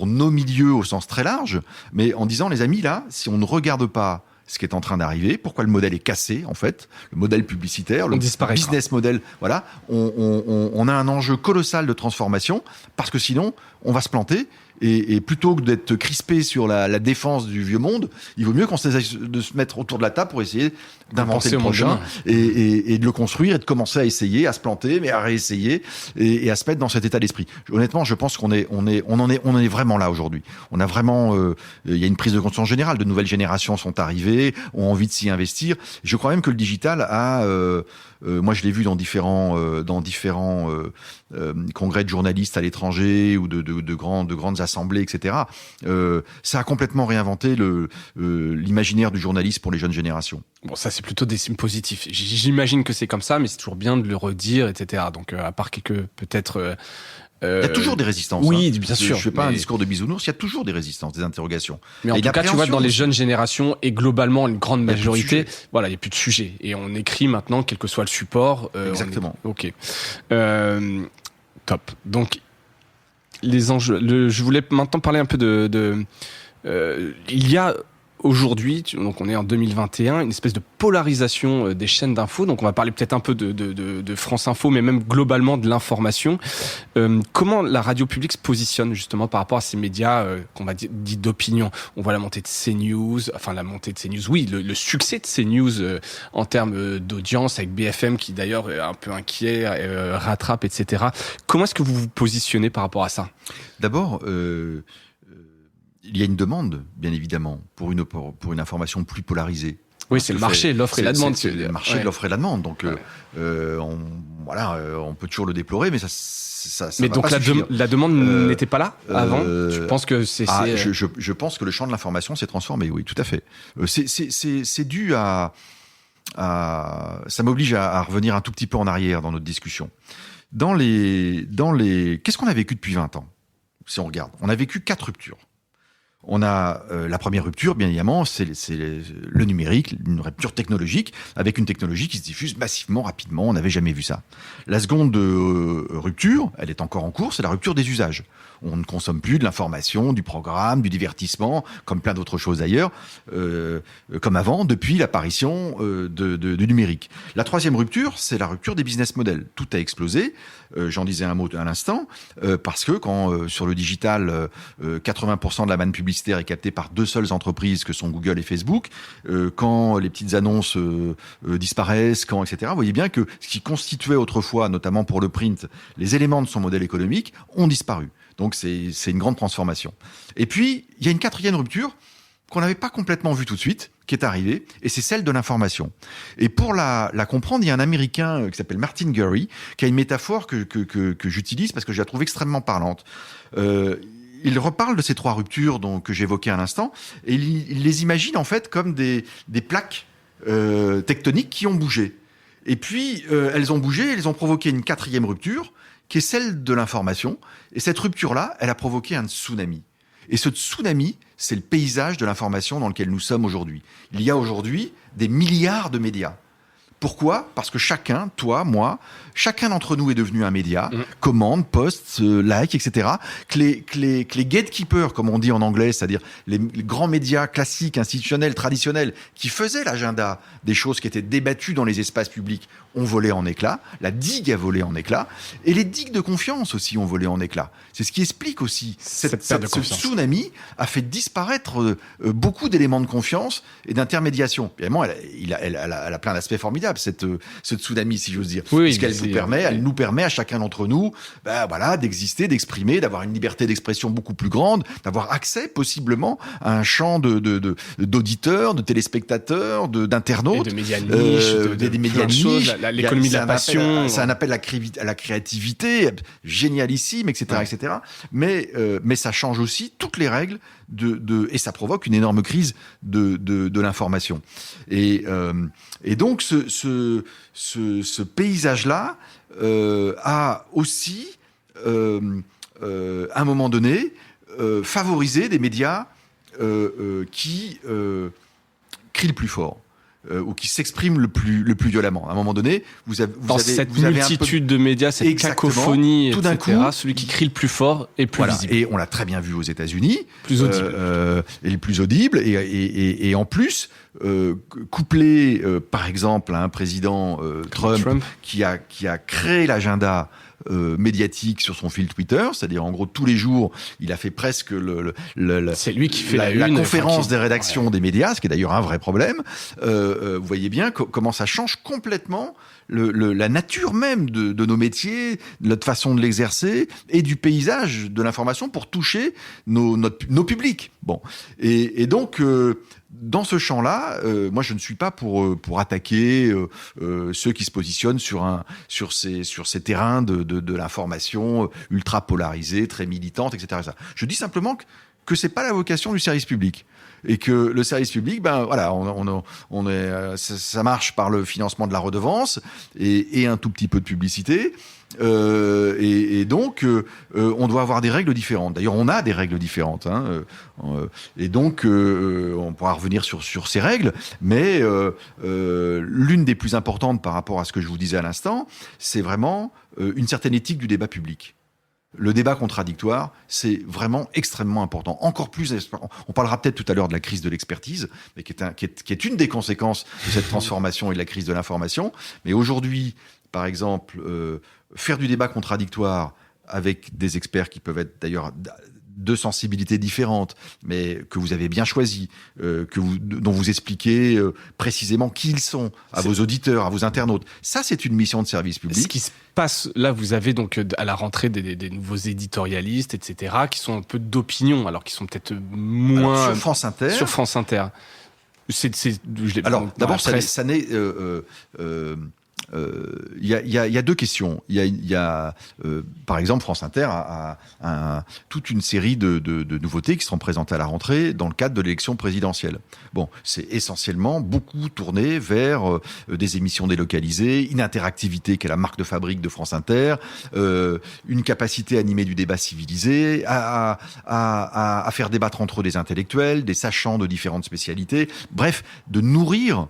nos milieux au sens très large, mais en disant, les amis, là, si on ne regarde pas ce qui est en train d'arriver, pourquoi le modèle est cassé, en fait, le modèle publicitaire, le business model, voilà, on a un enjeu colossal de transformation, parce que sinon, on va se planter. Et plutôt que d'être crispé sur la défense du vieux monde, il vaut mieux qu'on essaie de se mettre autour de la table pour essayer d'inventer le prochain et de le construire et de commencer à essayer, à se planter, mais à réessayer et à se mettre dans cet état d'esprit. Honnêtement, je pense qu'on en est vraiment là aujourd'hui. On a vraiment, il y a une prise de conscience générale. De nouvelles générations sont arrivées, ont envie de s'y investir. Je crois même que le digital a, moi je l'ai vu dans différents congrès de journalistes à l'étranger ou de grandes assemblées, etc. Ça a complètement réinventé l'imaginaire du journaliste pour les jeunes générations. Bon, ça c'est plutôt des signes positifs. J'imagine que c'est comme ça, mais c'est toujours bien de le redire, etc. Donc à part quelques peut-être. Il y a toujours des résistances. Oui, bien sûr. Je fais pas un discours de bisounours. Il y a toujours des résistances, des interrogations. Mais en tout cas, tu vois, dans les jeunes générations et globalement une grande majorité, voilà, il y a plus de sujet. Et on écrit maintenant, quel que soit le support. Exactement. Ok. Top. Donc les enjeux. Je voulais maintenant parler un peu il y a aujourd'hui, donc on est en 2021, une espèce de polarisation des chaînes d'infos. Donc on va parler peut-être un peu de France Info, mais même globalement de l'information. Comment la radio publique se positionne justement par rapport à ces médias qu'on va dire dits d'opinion? On voit la montée de CNews, oui, le succès de CNews en termes d'audience avec BFM qui d'ailleurs est un peu inquiet, rattrape, etc. Comment est-ce que vous vous positionnez par rapport à ça? D'abord, il y a une demande, bien évidemment, pour une information plus polarisée. Oui, c'est le marché, l'offre et la demande. C'est le marché de l'offre et la demande. Donc, on peut toujours le déplorer, mais ça mais va donc pas suffire. La demande n'était pas là avant. Tu penses que c'est je pense que le champ de l'information s'est transformé. Oui, tout à fait. C'est dû à ça m'oblige à revenir un tout petit peu en arrière dans notre discussion. Qu'est-ce qu'on a vécu depuis 20 ans? Si on regarde, on a vécu 4 ruptures. On a la première rupture, bien évidemment, c'est le numérique, une rupture technologique, avec une technologie qui se diffuse massivement, rapidement. On n'avait jamais vu ça. La seconde rupture, elle est encore en cours, c'est la rupture des usages. On ne consomme plus de l'information, du programme, du divertissement, comme plein d'autres choses d'ailleurs, comme avant, depuis l'apparition du numérique. La troisième rupture, c'est la rupture des business models. Tout a explosé. J'en disais un mot à l'instant, parce que quand sur le digital, 80% de la manne publicitaire est captée par 2 seules entreprises que sont Google et Facebook, quand les petites annonces disparaissent, etc. Vous voyez bien que ce qui constituait autrefois, notamment pour le print, les éléments de son modèle économique ont disparu. Donc c'est une grande transformation. Et puis, il y a une 4e rupture qu'on n'avait pas complètement vue tout de suite, qui est arrivée, et c'est celle de l'information. Et pour la comprendre, il y a un Américain qui s'appelle Martin Gurry, qui a une métaphore que j'utilise parce que je la trouve extrêmement parlante. Il reparle de ces 3 ruptures que j'évoquais à l'instant, et il les imagine en fait comme des plaques tectoniques qui ont bougé. Et puis, elles ont bougé, elles ont provoqué une 4e rupture, qui est celle de l'information. Et cette rupture-là, elle a provoqué un tsunami. Et ce tsunami, c'est le paysage de l'information dans lequel nous sommes aujourd'hui. Il y a aujourd'hui des milliards de médias. Pourquoi ? Parce que chacun, toi, moi, chacun d'entre nous est devenu un média, commande, poste, like, etc. Que les gatekeepers, comme on dit en anglais, c'est-à-dire les grands médias classiques, institutionnels, traditionnels, qui faisaient l'agenda des choses qui étaient débattues dans les espaces publics, ont volé en éclats. La digue a volé en éclats. Et les digues de confiance aussi ont volé en éclats. C'est ce qui explique aussi ce tsunami a fait disparaître beaucoup d'éléments de confiance et d'intermédiation. Évidemment, elle a plein d'aspects formidables. formidable, ce tsunami, si j'ose dire. Oui, puisqu'elle elle nous permet à chacun d'entre nous, d'exister, d'exprimer, d'avoir une liberté d'expression beaucoup plus grande, d'avoir accès, possiblement, à un champ d'auditeurs, de téléspectateurs, d'internautes. Et de médias niches, des médias niches. L'économie de la passion. C'est un appel à la créativité, génialissime, etc., etc. Mais ça change aussi toutes les règles et ça provoque une énorme crise de l'information. Et donc ce paysage-là a aussi, à un moment donné, favorisé des médias qui crient le plus fort. Ou qui s'expriment le plus violemment. À un moment donné, vous avez multitude de médias, cette cacophonie, tout d'un etc., coup, celui qui crie le plus fort est plus visible. Et on l'a très bien vu aux États-Unis. Plus audible. Et les plus audibles. Et en plus, couplé, par exemple, à un président Trump qui a créé l'agenda médiatique sur son fil Twitter, c'est-à-dire en gros tous les jours il a fait presque c'est lui qui fait la conférence des rédactions des médias, ce qui est d'ailleurs un vrai problème. Vous voyez bien comment ça change complètement la nature même de nos métiers, notre façon de l'exercer et du paysage de l'information pour toucher nos publics. Bon, et donc dans ce champ-là, moi je ne suis pas pour attaquer ceux qui se positionnent sur ces terrains de l'information ultra polarisée, très militante, etc. Je dis simplement que c'est pas la vocation du service public. Et que le service public, ça marche par le financement de la redevance et un tout petit peu de publicité. Et donc, on doit avoir des règles différentes. D'ailleurs, on a des règles différentes. Et donc, on pourra revenir sur ces règles. Mais l'une des plus importantes par rapport à ce que je vous disais à l'instant, c'est vraiment une certaine éthique du débat public. Le débat contradictoire, c'est vraiment extrêmement important. Encore plus, on parlera peut-être tout à l'heure de la crise de l'expertise, mais qui est une des conséquences de cette transformation et de la crise de l'information. Mais aujourd'hui, par exemple, faire du débat contradictoire avec des experts qui peuvent être d'ailleurs de sensibilités différentes, mais que vous avez bien choisi, dont vous expliquez précisément qui ils sont à vos auditeurs, à vos internautes. Ça, c'est une mission de service public. Ce qui se passe, là, vous avez donc à la rentrée des nouveaux éditorialistes, etc., qui sont un peu d'opinion, alors qu'ils sont peut-être moins... Alors, sur France Inter. Sur France Inter. Alors, d'abord, ça n'est... Il y a deux questions. Il y a par exemple, France Inter a toute une série de nouveautés qui seront présentées à la rentrée dans le cadre de l'élection présidentielle. Bon, c'est essentiellement beaucoup tourné vers des émissions délocalisées, une interactivité qui est la marque de fabrique de France Inter, une capacité à animer du débat civilisé, à faire débattre entre eux des intellectuels, des sachants de différentes spécialités, bref, de nourrir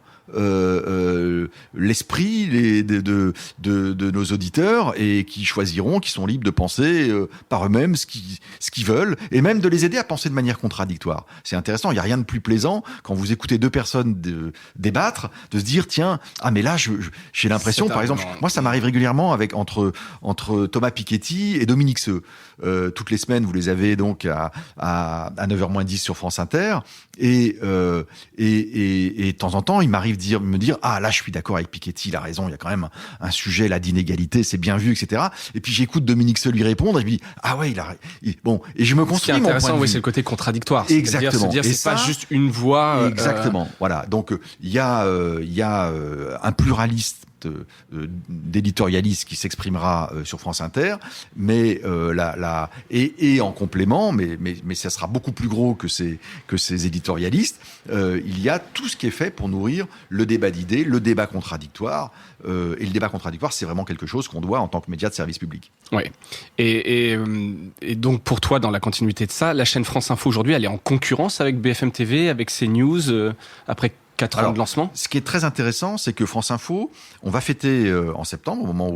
l'esprit de nos auditeurs et qui choisiront, qui sont libres de penser par eux-mêmes ce qu'ils veulent et même de les aider à penser de manière contradictoire. C'est intéressant, il n'y a rien de plus plaisant quand vous écoutez deux personnes débattre, de se dire tiens, mais là j'ai l'impression, par exemple, moi ça m'arrive régulièrement entre Thomas Piketty et Dominique Seux. Toutes les semaines, vous les avez donc à 9h-10 sur France Inter et de temps en temps, il m'arrive me dire là je suis d'accord avec Piketty, il a raison, il y a quand même un sujet là d'inégalité, c'est bien vu, etc. Et puis j'écoute Dominique Seux lui répondre et je me dis bon, et je me construis mon point de vue. Ce qui est intéressant, c'est le côté contradictoire. Exactement. C'est-à-dire c'est pas juste une voix. Exactement. Voilà. Donc il y a un pluraliste d'éditorialiste qui s'exprimera sur France Inter, mais et en complément, mais ça sera beaucoup plus gros que ces éditorialistes. Il y a tout ce qui est fait pour nourrir le débat d'idées, le débat contradictoire. Et le débat contradictoire, c'est vraiment quelque chose qu'on doit en tant que média de service public. Oui. Et donc pour toi, dans la continuité de ça, la chaîne France Info aujourd'hui, elle est en concurrence avec BFM TV, avec CNews, après 4 ans de lancement. Ce qui est très intéressant, c'est que France Info, on va fêter en septembre, au moment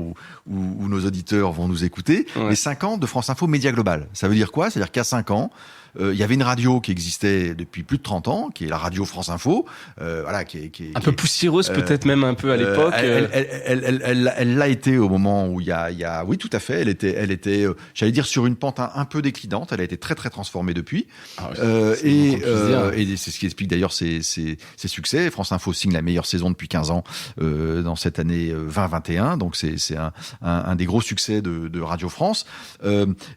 où nos auditeurs vont nous écouter, les 5 ans de France Info Média Global. Ça veut dire quoi ? C'est-à-dire qu'à 5 ans, il y avait une radio qui existait depuis plus de 30 ans, qui est la radio France Info, voilà, qui est un peu poussiéreuse peut-être même un peu à l'époque. Elle l'a été au moment où il y a, oui, tout à fait. Elle était, j'allais dire, sur une pente un peu déclinante. Elle a été très très transformée depuis. Et c'est ce qui explique d'ailleurs ses succès. France Info signe la meilleure saison depuis 15 ans dans cette année 2021. Donc c'est un des gros succès de Radio France.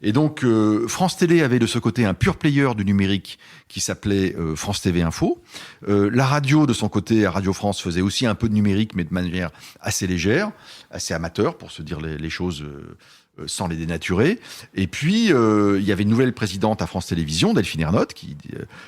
Et donc France Télé avait de ce côté un pure player du numérique qui s'appelait France TV Info. La radio de son côté, Radio France, faisait aussi un peu de numérique, mais de manière assez légère, assez amateur, pour se dire les choses sans les dénaturer. Et puis, il y avait une nouvelle présidente à France Télévisions, Delphine Ernotte, qui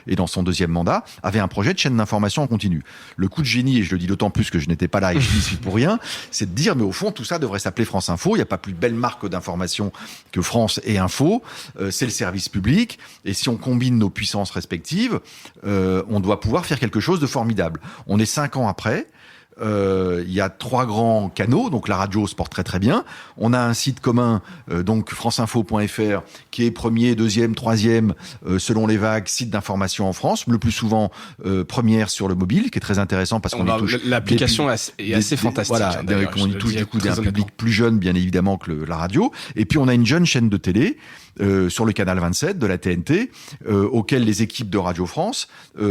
est dans son 2e mandat, avait un projet de chaîne d'information en continu. Le coup de génie, et je le dis d'autant plus que je n'étais pas là et que je n'y suis pour rien, c'est de dire, mais au fond, tout ça devrait s'appeler France Info. Il n'y a pas plus belle marque d'information que France et Info. C'est le service public. Et si on combine nos puissances respectives, on doit pouvoir faire quelque chose de formidable. On est 5 ans après. Il y a 3 grands canaux, donc la radio se porte très très bien. On a un site commun, donc franceinfo.fr, qui est 1er, 2e, 3e, selon les vagues, site d'information en France, le plus souvent première sur le mobile, qui est très intéressant parce qu'on y touche. L'application est assez fantastique. Voilà, on y touche du coup d'un public plus jeune, bien évidemment, que la radio. Et puis on a une jeune chaîne de télé, sur le canal 27 de la TNT, auquel les équipes de Radio France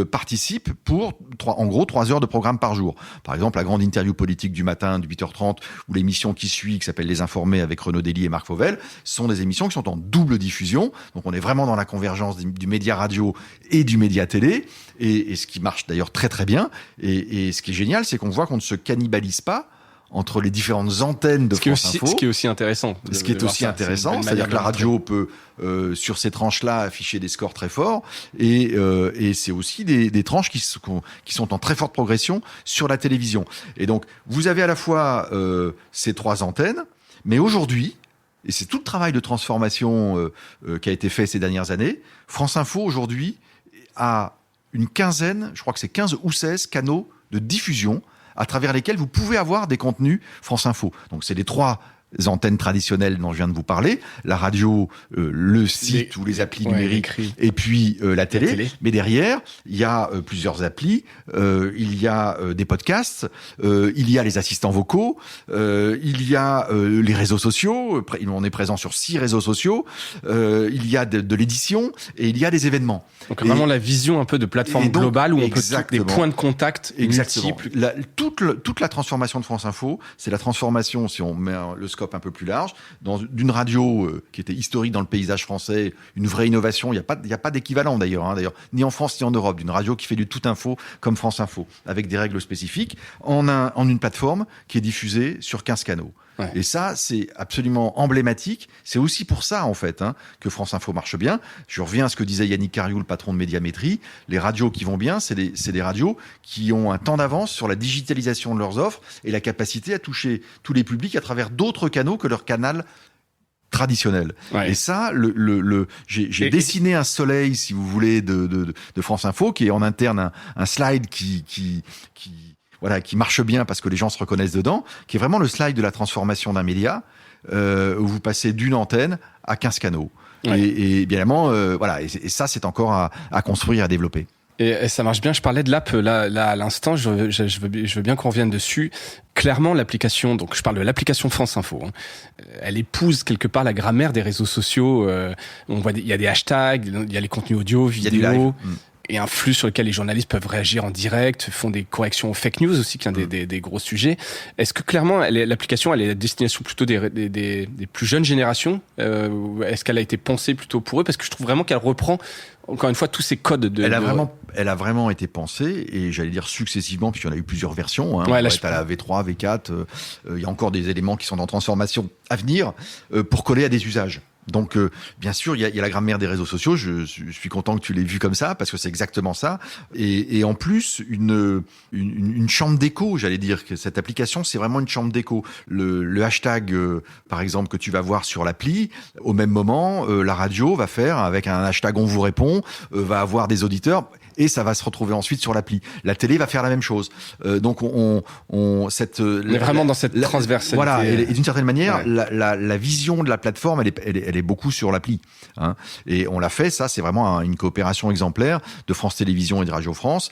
participent pour en gros 3 heures de programme par jour. Par exemple, la grande interview politique du matin de 8h30 ou l'émission qui suit, qui s'appelle Les Informés avec Renaud Dely et Marc Fauvel, sont des émissions qui sont en double diffusion. Donc on est vraiment dans la convergence du média radio et du média télé, et ce qui marche d'ailleurs très très bien. Et ce qui est génial, c'est qu'on voit qu'on ne se cannibalise pas entre les différentes antennes de France Info. Ce qui est aussi intéressant. Ce qui est aussi intéressant, c'est-à-dire que la radio peut, sur ces tranches-là, afficher des scores très forts, et c'est aussi des tranches qui sont en très forte progression sur la télévision. Et donc, vous avez à la fois ces 3 antennes, mais aujourd'hui, et c'est tout le travail de transformation qui a été fait ces dernières années, France Info, aujourd'hui, a une quinzaine, je crois que c'est 15 ou 16 canaux de diffusion à travers lesquels vous pouvez avoir des contenus France Info. Donc c'est les 3 antennes traditionnelles dont je viens de vous parler, la radio, le site ou les applis numériques, et puis la télé. Mais derrière, il y a plusieurs applis, il y a des podcasts, il y a les assistants vocaux, il y a les réseaux sociaux, on est présent sur 6 réseaux sociaux, il y a de l'édition, et il y a des événements. Donc vraiment la vision un peu de plateforme globale où on peut des points de contact multiples. Toute la transformation de France Info, c'est la transformation, si on met le scope un peu plus large, d'une radio qui était historique dans le paysage français, une vraie innovation. Il n'y a pas d'équivalent d'ailleurs, ni en France ni en Europe, d'une radio qui fait du tout info comme France Info, avec des règles spécifiques, en une plateforme qui est diffusée sur 15 canaux. Ouais. Et ça, c'est absolument emblématique. C'est aussi pour ça, en fait, que France Info marche bien. Je reviens à ce que disait Yannick Cariou, le patron de Médiamétrie. Les radios qui vont bien, c'est des radios qui ont un temps d'avance sur la digitalisation de leurs offres et la capacité à toucher tous les publics à travers d'autres canaux que leur canal traditionnel. Ouais. Et ça, j'ai dessiné un soleil, si vous voulez, de France Info, qui est en interne un slide qui marche bien parce que les gens se reconnaissent dedans, qui est vraiment le slide de la transformation d'un média, où vous passez d'une antenne à 15 canaux. Ouais. Et bien évidemment, et ça, c'est encore à construire, à développer. Et ça marche bien. Je parlais de l'app là à l'instant. Je veux bien qu'on revienne dessus. Clairement, l'application. Donc, je parle de l'application France Info. Elle épouse quelque part la grammaire des réseaux sociaux. On voit, il y a des hashtags, il y a les contenus audio, vidéo. Et un flux sur lequel les journalistes peuvent réagir en direct, font des corrections aux fake news aussi, qui est un des gros sujets. Est-ce que clairement, l'application, elle est à destination plutôt des plus jeunes générations? Est-ce qu'elle a été pensée plutôt pour eux? Parce que je trouve vraiment qu'elle reprend, encore une fois, tous ces codes Elle a vraiment été pensée, et j'allais dire successivement, puisqu'il y en a eu plusieurs versions. On va être à la V3, V4, il y a encore des éléments qui sont en transformation à venir, pour coller à des usages. Donc, bien sûr, il y a la grammaire des réseaux sociaux. Je suis content que tu l'aies vu comme ça, parce que c'est exactement ça. Et en plus, une chambre d'écho, j'allais dire que cette application, c'est vraiment une chambre d'écho. Le hashtag, par exemple, que tu vas voir sur l'appli, au même moment, la radio va faire, avec un hashtag on vous répond, va avoir des auditeurs et ça va se retrouver ensuite sur l'appli. La télé va faire la même chose. Donc on est vraiment dans cette transversalité. Voilà, et d'une certaine manière, la vision de la plateforme, elle est beaucoup sur l'appli. Hein. Et on l'a fait, ça, c'est vraiment une coopération exemplaire de France Télévisions et de Radio France.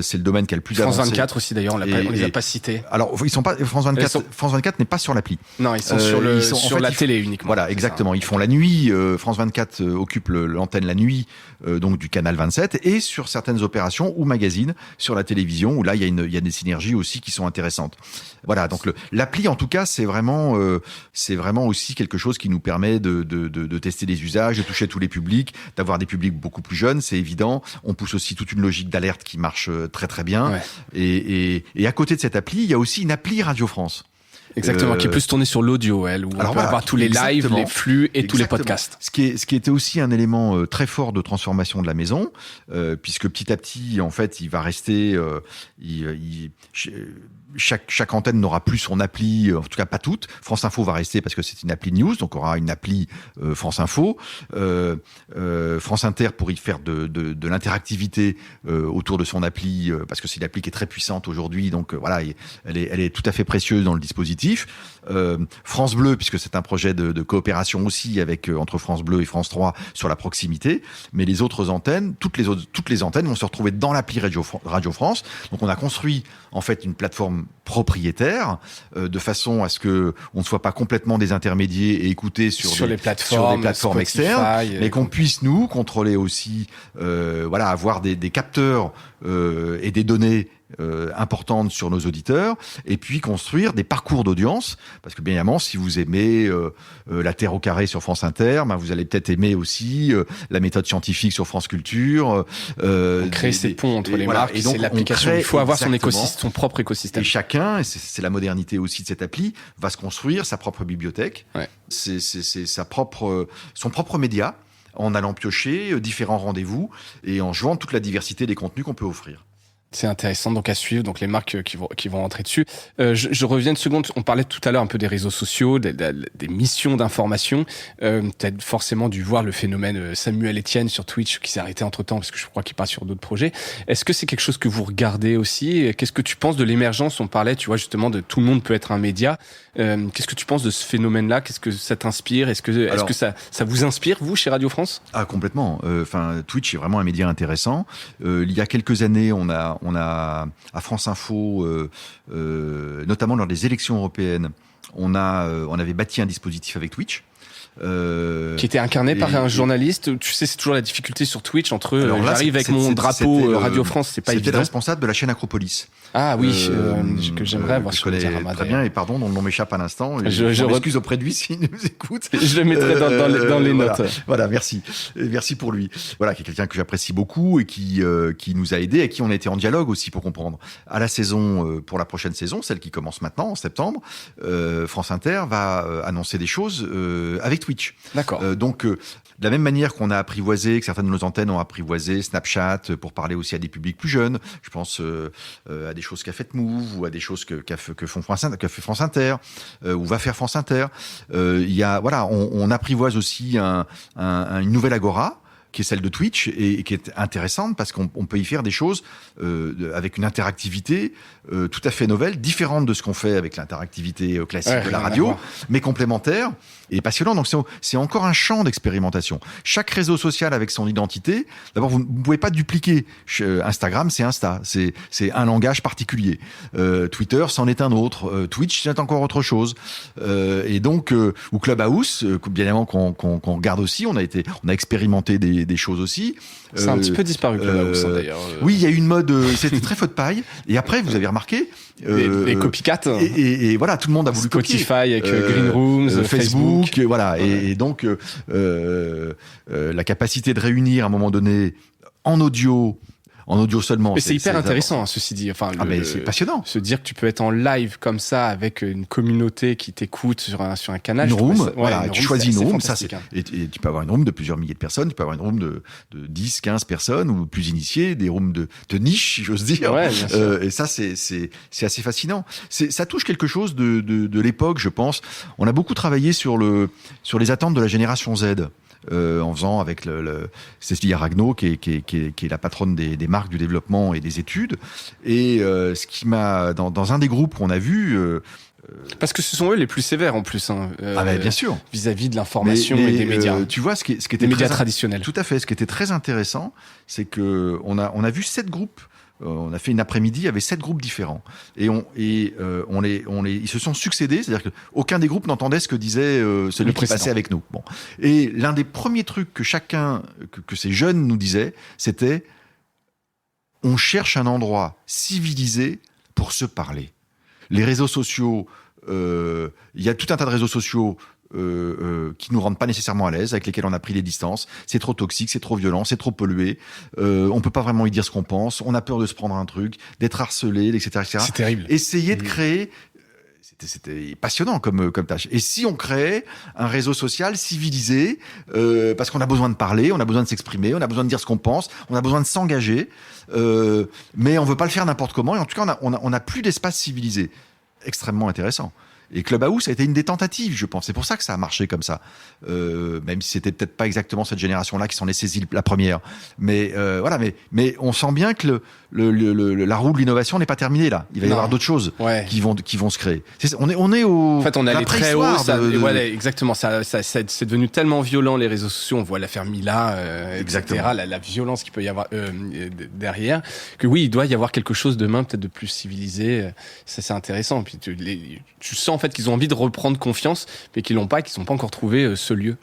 C'est le domaine qui a le plus avancé. France 24 aussi, d'ailleurs, on les a pas cités. Alors, ils sont pas France 24. France 24 n'est pas sur l'appli. Non, ils sont sur la télé uniquement. Voilà, exactement. Ils font la nuit. France 24 occupe l'antenne la nuit, donc du canal 27, et sur certaines opérations ou magazines sur la télévision, où là, il y a des synergies aussi qui sont intéressantes. Voilà, donc l'appli, en tout cas, c'est vraiment aussi quelque chose qui nous permet de tester des usages, de toucher tous les publics, d'avoir des publics beaucoup plus jeunes, c'est évident. On pousse aussi toute une logique d'alerte qui marche très très bien. Ouais. Et à côté de cette appli, il y a aussi une appli Radio France. Exactement, qui peut se tourner sur l'audio, où on peut avoir tous les lives, les flux et tous les podcasts. Ce qui était aussi un élément très fort de transformation de la maison, puisque petit à petit, en fait, il va rester... Chaque antenne n'aura plus son appli, en tout cas pas toute. France Info va rester parce que c'est une appli news, donc on aura une appli France Info. France Inter pour y faire de l'interactivité autour de son appli, parce que c'est une appli qui est très puissante aujourd'hui, donc voilà, elle est tout à fait précieuse dans le dispositif. France Bleu, puisque c'est un projet de coopération aussi avec entre France Bleu et France 3 sur la proximité, mais les autres antennes, toutes les antennes vont se retrouver dans l'appli Radio France. Donc on a construit en fait une plateforme propriétaire, de façon à ce que on ne soit pas complètement des intermédiaires et écouter sur des plateformes externes, mais qu'on puisse nous contrôler aussi, avoir des capteurs et des données importantes sur nos auditeurs, et puis construire des parcours d'audience, parce que bien évidemment, si vous aimez La Terre au carré sur France Inter, vous allez peut-être aimer aussi la méthode scientifique sur France Culture. Créer ces ponts entre les marques, et donc c'est l'application. Il faut avoir son propre écosystème. Et chacun, et c'est la modernité aussi de cette appli, va se construire sa propre bibliothèque. Ouais. C'est son propre média, en allant piocher différents rendez-vous et en jouant toute la diversité des contenus qu'on peut offrir. C'est intéressant, donc à suivre, donc les marques qui vont rentrer dessus. Je reviens une seconde, on parlait tout à l'heure un peu des réseaux sociaux, des missions d'information. Peut-être forcément dû voir le phénomène Samuel Etienne sur Twitch qui s'est arrêté entre-temps parce que je crois qu'il part sur d'autres projets. Est-ce que c'est quelque chose que vous regardez aussi ? Qu'est-ce que tu penses de l'émergence ? On parlait, tu vois, justement de tout le monde peut être un média. Qu'est-ce que tu penses de ce phénomène-là ? Qu'est-ce que ça t'inspire ? Est-ce que ça vous inspire, vous, chez Radio France ? Ah, complètement. Twitch est vraiment un média intéressant. Il y a quelques années, on a à France Info, notamment lors des élections européennes, on avait bâti un dispositif avec Twitch. Qui était incarné par un journaliste. Tu sais, c'est toujours la difficulté sur Twitch entre j'arrive avec mon drapeau Radio France, c'est pas évident. C'était le responsable de la chaîne Acropolis. Ah oui, que j'aimerais avoir sur le Diarama. Très bien, et pardon, dont le nom m'échappe à l'instant. Je m'excuse auprès de lui s'il nous écoute. Je le mettrai dans les notes. Voilà, merci. Merci pour lui. Voilà, qui est quelqu'un que j'apprécie beaucoup et qui nous a aidés, et qui on a été en dialogue aussi pour comprendre. À la saison, pour la prochaine saison, celle qui commence maintenant, en septembre, France Inter va annoncer des choses avec Twitch. D'accord. Donc, de la même manière qu'on a apprivoisé, que certaines de nos antennes ont apprivoisé Snapchat pour parler aussi à des publics plus jeunes, je pense à des choses qu'a fait Move ou à des choses que fait France Inter ou va faire France Inter. On apprivoise aussi une nouvelle agora, qui est celle de Twitch, et qui est intéressante parce qu'on peut y faire des choses avec une interactivité tout à fait nouvelle, différente de ce qu'on fait avec l'interactivité classique de la radio, mais complémentaire et passionnant. Donc c'est encore un champ d'expérimentation. Chaque réseau social avec son identité. D'abord, vous ne pouvez pas dupliquer. Instagram, c'est Insta, c'est un langage particulier. Twitter, c'en est un autre. Twitch, c'est encore autre chose. Et donc, ou Clubhouse, bien évidemment qu'on regarde aussi. On a expérimenté des choses aussi. C'est un petit peu disparu Clubhouse d'ailleurs. Oui, il y a eu une mode, c'était très feu de paille. Et après, vous avez remarqué les copycats. Et voilà, tout le monde a voulu Spotify copier. avec Green Rooms, Facebook, voilà. Et donc la capacité de réunir à un moment donné en audio seulement. Mais c'est hyper intéressant, ceci dit. Enfin, mais c'est passionnant. Se dire que tu peux être en live comme ça avec une communauté qui t'écoute sur un canal. Une room, tu choisis une room, et tu peux avoir une room de plusieurs milliers de personnes, tu peux avoir une room de 10, 15 personnes ou plus initiées, des rooms de niche, si j'ose dire. Ouais, bien sûr. Et ça, c'est assez fascinant. Ça touche quelque chose de l'époque, je pense. On a beaucoup travaillé sur les attentes de la génération Z. En faisant avec Cécilia Ragnaud, qui est la patronne des marques du développement et des études. Et ce qui m'a dans un des groupes qu'on a vu. Parce que ce sont eux les plus sévères en plus, bien sûr, vis-à-vis de l'information et des médias. Tu vois, ce qui était des médias traditionnels. Tout à fait. Ce qui était très intéressant, c'est que on a vu 7 groupes. On a fait une après-midi, il y avait 7 groupes différents. Et ils se sont succédés, c'est-à-dire qu'aucun des groupes n'entendait ce que disait celui qui passait avec nous. Bon. Et l'un des premiers trucs que que ces jeunes nous disaient, c'était on cherche un endroit civilisé pour se parler. Les réseaux sociaux, il y a tout un tas de réseaux sociaux qui nous rendent pas nécessairement à l'aise, avec lesquels on a pris des distances. C'est trop toxique, c'est trop violent, c'est trop pollué. On peut pas vraiment y dire ce qu'on pense. On a peur de se prendre un truc, d'être harcelé, etc., etc. C'est terrible. Essayer de créer. C'était passionnant comme tâche. Et si on créait un réseau social civilisé, parce qu'on a besoin de parler, on a besoin de s'exprimer, on a besoin de dire ce qu'on pense, on a besoin de s'engager, mais on veut pas le faire n'importe comment. Et en tout cas, on a plus d'espace civilisé. Extrêmement intéressant. Et Clubhouse a été une des tentatives, je pense. C'est pour ça que ça a marché comme ça. Même si c'était peut-être pas exactement cette génération-là qui s'en est saisie la première. Mais voilà. Mais on sent bien que la roue de l'innovation n'est pas terminée là. Il va y avoir d'autres choses qui vont se créer. On est au. En fait, on allait très haut. Voilà, exactement. C'est devenu tellement violent les réseaux sociaux. On voit l'affaire Mila, etc. La violence qu'il peut y avoir derrière. Que oui, il doit y avoir quelque chose demain peut-être de plus civilisé. Ça, c'est intéressant. Puis tu sens en fait qu'ils ont envie de reprendre confiance, mais qu'ils l'ont pas, qu'ils n'ont pas encore trouvé ce lieu.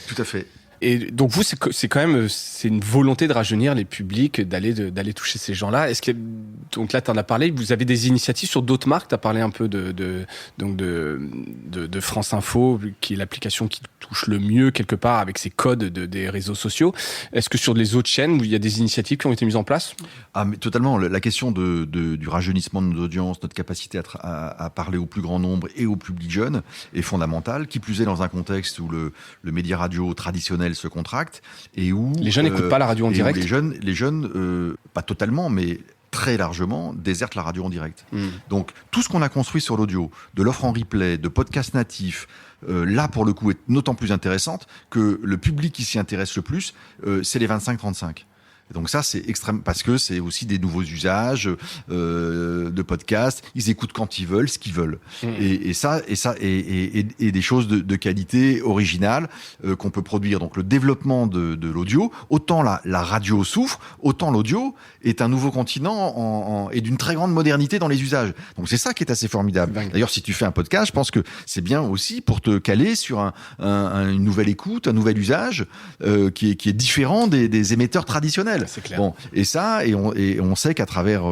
Tout à fait. Et donc vous, c'est quand même une volonté de rajeunir les publics, d'aller toucher ces gens-là. Est-ce que donc là, tu en as parlé. Vous avez des initiatives sur d'autres marques. Tu as parlé un peu de France Info, qui est l'application qui touche le mieux quelque part avec ses codes des réseaux sociaux. Est-ce que sur les autres chaînes, il y a des initiatives qui ont été mises en place ? Ah, mais totalement. La question du rajeunissement de nos audiences, notre capacité à parler au plus grand nombre et au public jeune est fondamentale. Qui plus est dans un contexte où le média radio traditionnel se contracte et où les jeunes n'écoutent pas la radio en direct. Les jeunes, pas totalement, mais très largement, désertent la radio en direct. Donc tout ce qu'on a construit sur l'audio, de l'offre en replay, de podcasts natifs, là pour le coup est d'autant plus intéressante que le public qui s'y intéresse le plus, c'est les 25-35. Donc ça, c'est extrême parce que c'est aussi des nouveaux usages de podcasts. Ils écoutent quand ils veulent, ce qu'ils veulent. Et des choses de qualité originale qu'on peut produire. Donc le développement de l'audio, autant la radio souffre, autant l'audio est un nouveau continent et d'une très grande modernité dans les usages. Donc c'est ça qui est assez formidable. D'ailleurs, si tu fais un podcast, je pense que c'est bien aussi pour te caler sur une nouvelle écoute, un nouvel usage qui est différent des émetteurs traditionnels. C'est clair. Bon, et on sait qu'à travers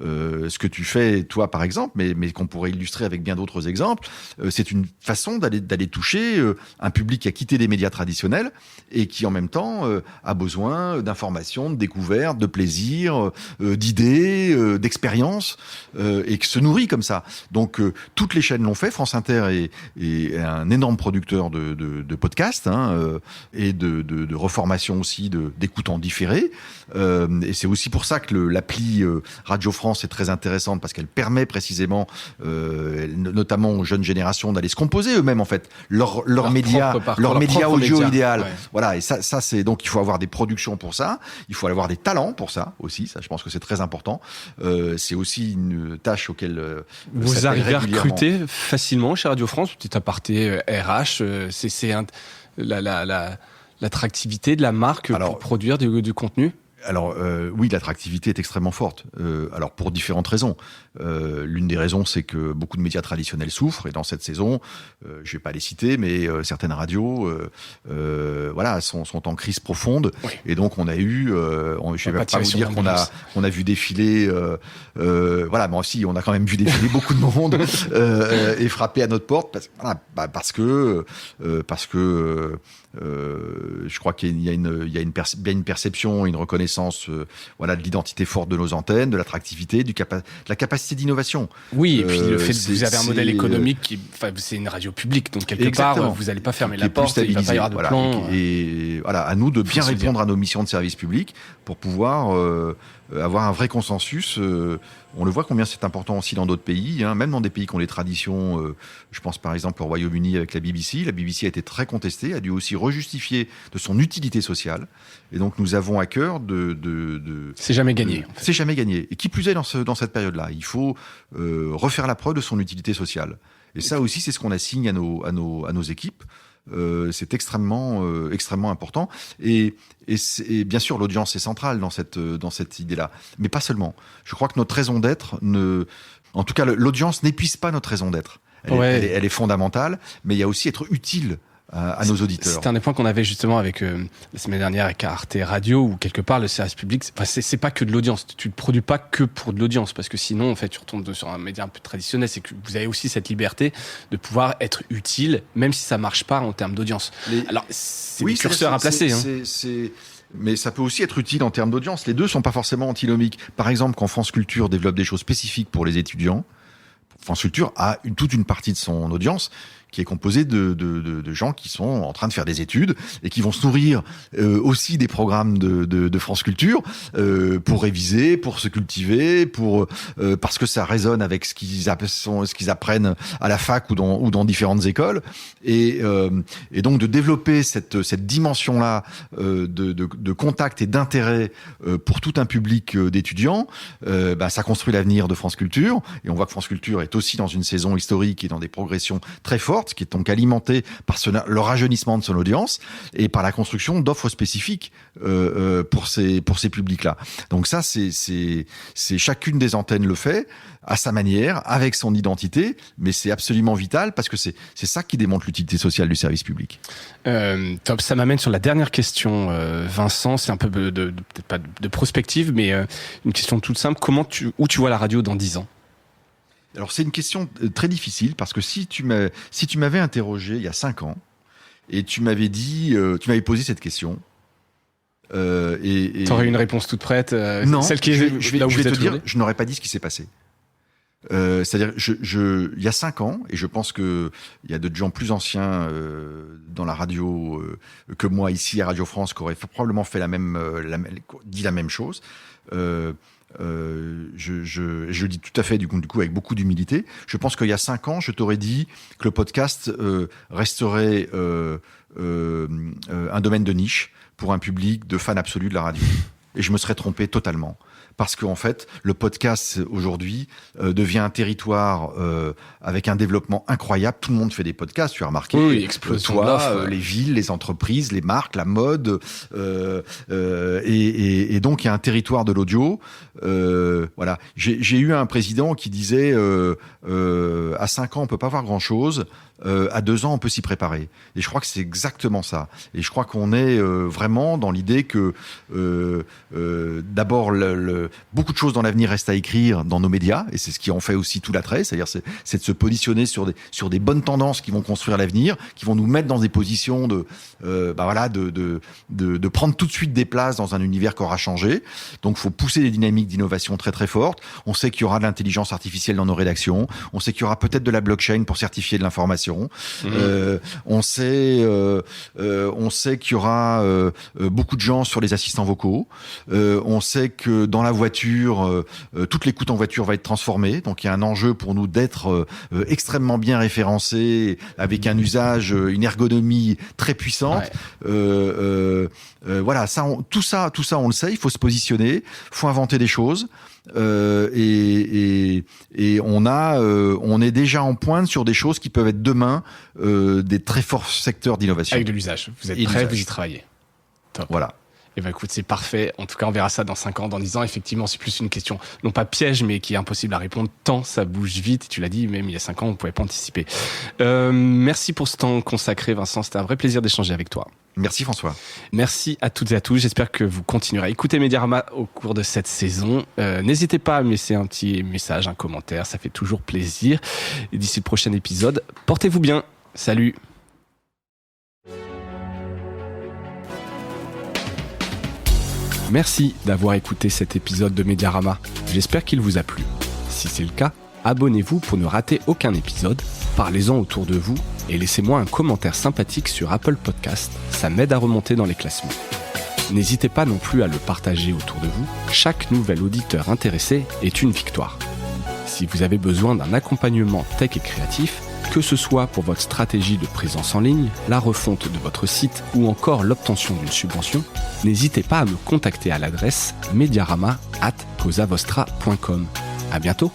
ce que tu fais, toi par exemple, mais qu'on pourrait illustrer avec bien d'autres exemples, c'est une façon d'aller toucher un public qui a quitté les médias traditionnels et qui en même temps a besoin d'informations, de découvertes, de plaisir, d'idées, d'expériences, et qui se nourrit comme ça. Donc toutes les chaînes l'ont fait. France Inter est un énorme producteur de podcasts et de reformation aussi d'écoute en différé. Et c'est aussi pour ça que l'appli Radio France est très intéressante parce qu'elle permet précisément, notamment aux jeunes générations, d'aller se composer eux-mêmes en fait leur média audio idéal. Ouais. Voilà. Et ça c'est donc il faut avoir des productions pour ça, il faut avoir des talents pour ça aussi. Ça, je pense que c'est très important. C'est aussi une tâche auquel vous arrivez à recruter facilement chez Radio France. Petit aparté RH, c'est l'attractivité de la marque pour produire du contenu. Alors oui, l'attractivité est extrêmement forte. Alors pour différentes raisons. L'une des raisons, c'est que beaucoup de médias traditionnels souffrent. Et dans cette saison, je vais pas les citer, mais certaines radios, sont en crise profonde. Oui. Et donc on a eu, je vais pas vous dire qu'on a vu défiler. Mais aussi on a quand même vu défiler beaucoup de monde et frapper à notre porte parce que je crois qu'il y a une perception, une reconnaissance de l'identité forte de nos antennes, de l'attractivité, de la capacité d'innovation. Oui, et puis le fait que vous avez un modèle économique c'est une radio publique, donc quelque part vous n'allez pas fermer la porte, il va pas y avoir de plan. Et voilà, à nous de bien répondre à nos missions de service public pour pouvoir avoir un vrai consensus On le voit combien c'est important aussi dans d'autres pays, même dans des pays qui ont des traditions. Je pense par exemple au Royaume-Uni avec la BBC. La BBC a été très contestée, a dû aussi rejustifier de son utilité sociale. Et donc nous avons à cœur C'est jamais gagné. En fait. C'est jamais gagné. Et qui plus est dans cette période-là, il faut refaire la preuve de son utilité sociale. Et ça aussi, c'est ce qu'on assigne à nos équipes. C'est extrêmement important. Et bien sûr, l'audience est centrale dans cette idée-là. Mais pas seulement. Je crois que notre raison d'être en tout cas, l'audience n'épuise pas notre raison d'être. Elle est fondamentale, mais il y a aussi être utile à nos auditeurs. C'était un des points qu'on avait justement avec la semaine dernière avec Arte Radio, où quelque part le service public, c'est pas que de l'audience. Tu ne produis pas que pour de l'audience, parce que sinon en fait tu retombes sur un média un peu traditionnel. C'est que vous avez aussi cette liberté de pouvoir être utile, même si ça marche pas en termes d'audience. Alors c'est des curseurs à placer. Mais ça peut aussi être utile en termes d'audience. Les deux sont pas forcément antinomiques. Par exemple, quand France Culture développe des choses spécifiques pour les étudiants, France Culture a toute une partie de son audience qui est composée de gens qui sont en train de faire des études et qui vont se nourrir aussi des programmes de France Culture pour réviser, pour se cultiver, parce que ça résonne avec ce qu'ils apprennent à la fac ou dans différentes écoles. Et donc de développer cette dimension-là de contact et d'intérêt pour tout un public d'étudiants, ça construit l'avenir de France Culture. Et on voit que France Culture est aussi dans une saison historique et dans des progressions très fortes, qui est donc alimentée par le rajeunissement de son audience et par la construction d'offres spécifiques pour ces publics-là. Donc ça, c'est chacune des antennes le fait à sa manière, avec son identité, mais c'est absolument vital parce que c'est ça qui démontre l'utilité sociale du service public. Top, ça m'amène sur la dernière question, Vincent. C'est un peu peut-être pas de prospective, mais une question toute simple. Où tu vois la radio dans 10 ans ? Alors c'est une question très difficile parce que si tu m'avais interrogé il y a 5 ans et tu m'avais posé cette question, t'aurais une réponse toute prête. Non, celle qui est je vais te dire, je n'aurais pas dit ce qui s'est passé. C'est-à-dire, il y a 5 ans, et je pense que il y a d'autres gens plus anciens dans la radio que moi ici à Radio France qui auraient probablement fait dit la même chose. Je dis tout à fait du coup avec beaucoup d'humilité. Je pense qu'il y a 5 ans, je t'aurais dit que le podcast resterait un domaine de niche pour un public de fans absolus de la radio. Et je me serais trompé totalement. Parce qu'en fait, le podcast aujourd'hui devient un territoire avec un développement incroyable. Tout le monde fait des podcasts, tu as remarqué. Oui, explosion de l'offre. Les villes, les entreprises, les marques, la mode. Et donc, il y a un territoire de l'audio. Voilà. J'ai eu un président qui disait à 5 ans, on peut pas voir grand-chose. À 2 ans, on peut s'y préparer. Et je crois que c'est exactement ça. Et je crois qu'on est vraiment dans l'idée que d'abord, beaucoup de choses dans l'avenir restent à écrire dans nos médias, et c'est ce qui en fait aussi tout l'attrait. C'est-à-dire, c'est de se positionner sur des bonnes tendances qui vont construire l'avenir, qui vont nous mettre dans des positions de prendre tout de suite des places dans un univers qui aura changé. Donc, faut pousser des dynamiques d'innovation très très fortes. On sait qu'il y aura de l'intelligence artificielle dans nos rédactions. On sait qu'il y aura peut-être de la blockchain pour certifier de l'information. On sait qu'il y aura beaucoup de gens sur les assistants vocaux. On sait que dans la voiture, toute l'écoute en voiture va être transformée. Donc il y a un enjeu pour nous d'être extrêmement bien référencés, avec un usage, une ergonomie très puissante. Ouais. Voilà, tout ça, on le sait. Il faut se positionner, faut inventer des choses. Et on est déjà en pointe sur des choses qui peuvent être demain des très forts secteurs d'innovation. Avec de l'usage. Vous êtes prêts, vous y travaillez. Top. Voilà. Eh ben écoute, c'est parfait. En tout cas, on verra ça dans 5 ans, dans 10 ans. Effectivement, c'est plus une question, non pas piège, mais qui est impossible à répondre tant ça bouge vite. Tu l'as dit, même il y a 5 ans, on ne pouvait pas anticiper. Merci pour ce temps consacré, Vincent. C'était un vrai plaisir d'échanger avec toi. Merci François. Merci à toutes et à tous. J'espère que vous continuerez à écouter Mediarama au cours de cette saison. N'hésitez pas à me laisser un petit message, un commentaire. Ça fait toujours plaisir. Et d'ici le prochain épisode, portez-vous bien. Salut. Merci d'avoir écouté cet épisode de Mediarama. J'espère qu'il vous a plu. Si c'est le cas, abonnez-vous pour ne rater aucun épisode. Parlez-en autour de vous et laissez-moi un commentaire sympathique sur Apple Podcast. Ça m'aide à remonter dans les classements. N'hésitez pas non plus à le partager autour de vous. Chaque nouvel auditeur intéressé est une victoire. Si vous avez besoin d'un accompagnement tech et créatif, que ce soit pour votre stratégie de présence en ligne, la refonte de votre site ou encore l'obtention d'une subvention, n'hésitez pas à me contacter à l'adresse mediarama@causavostra.com. À bientôt!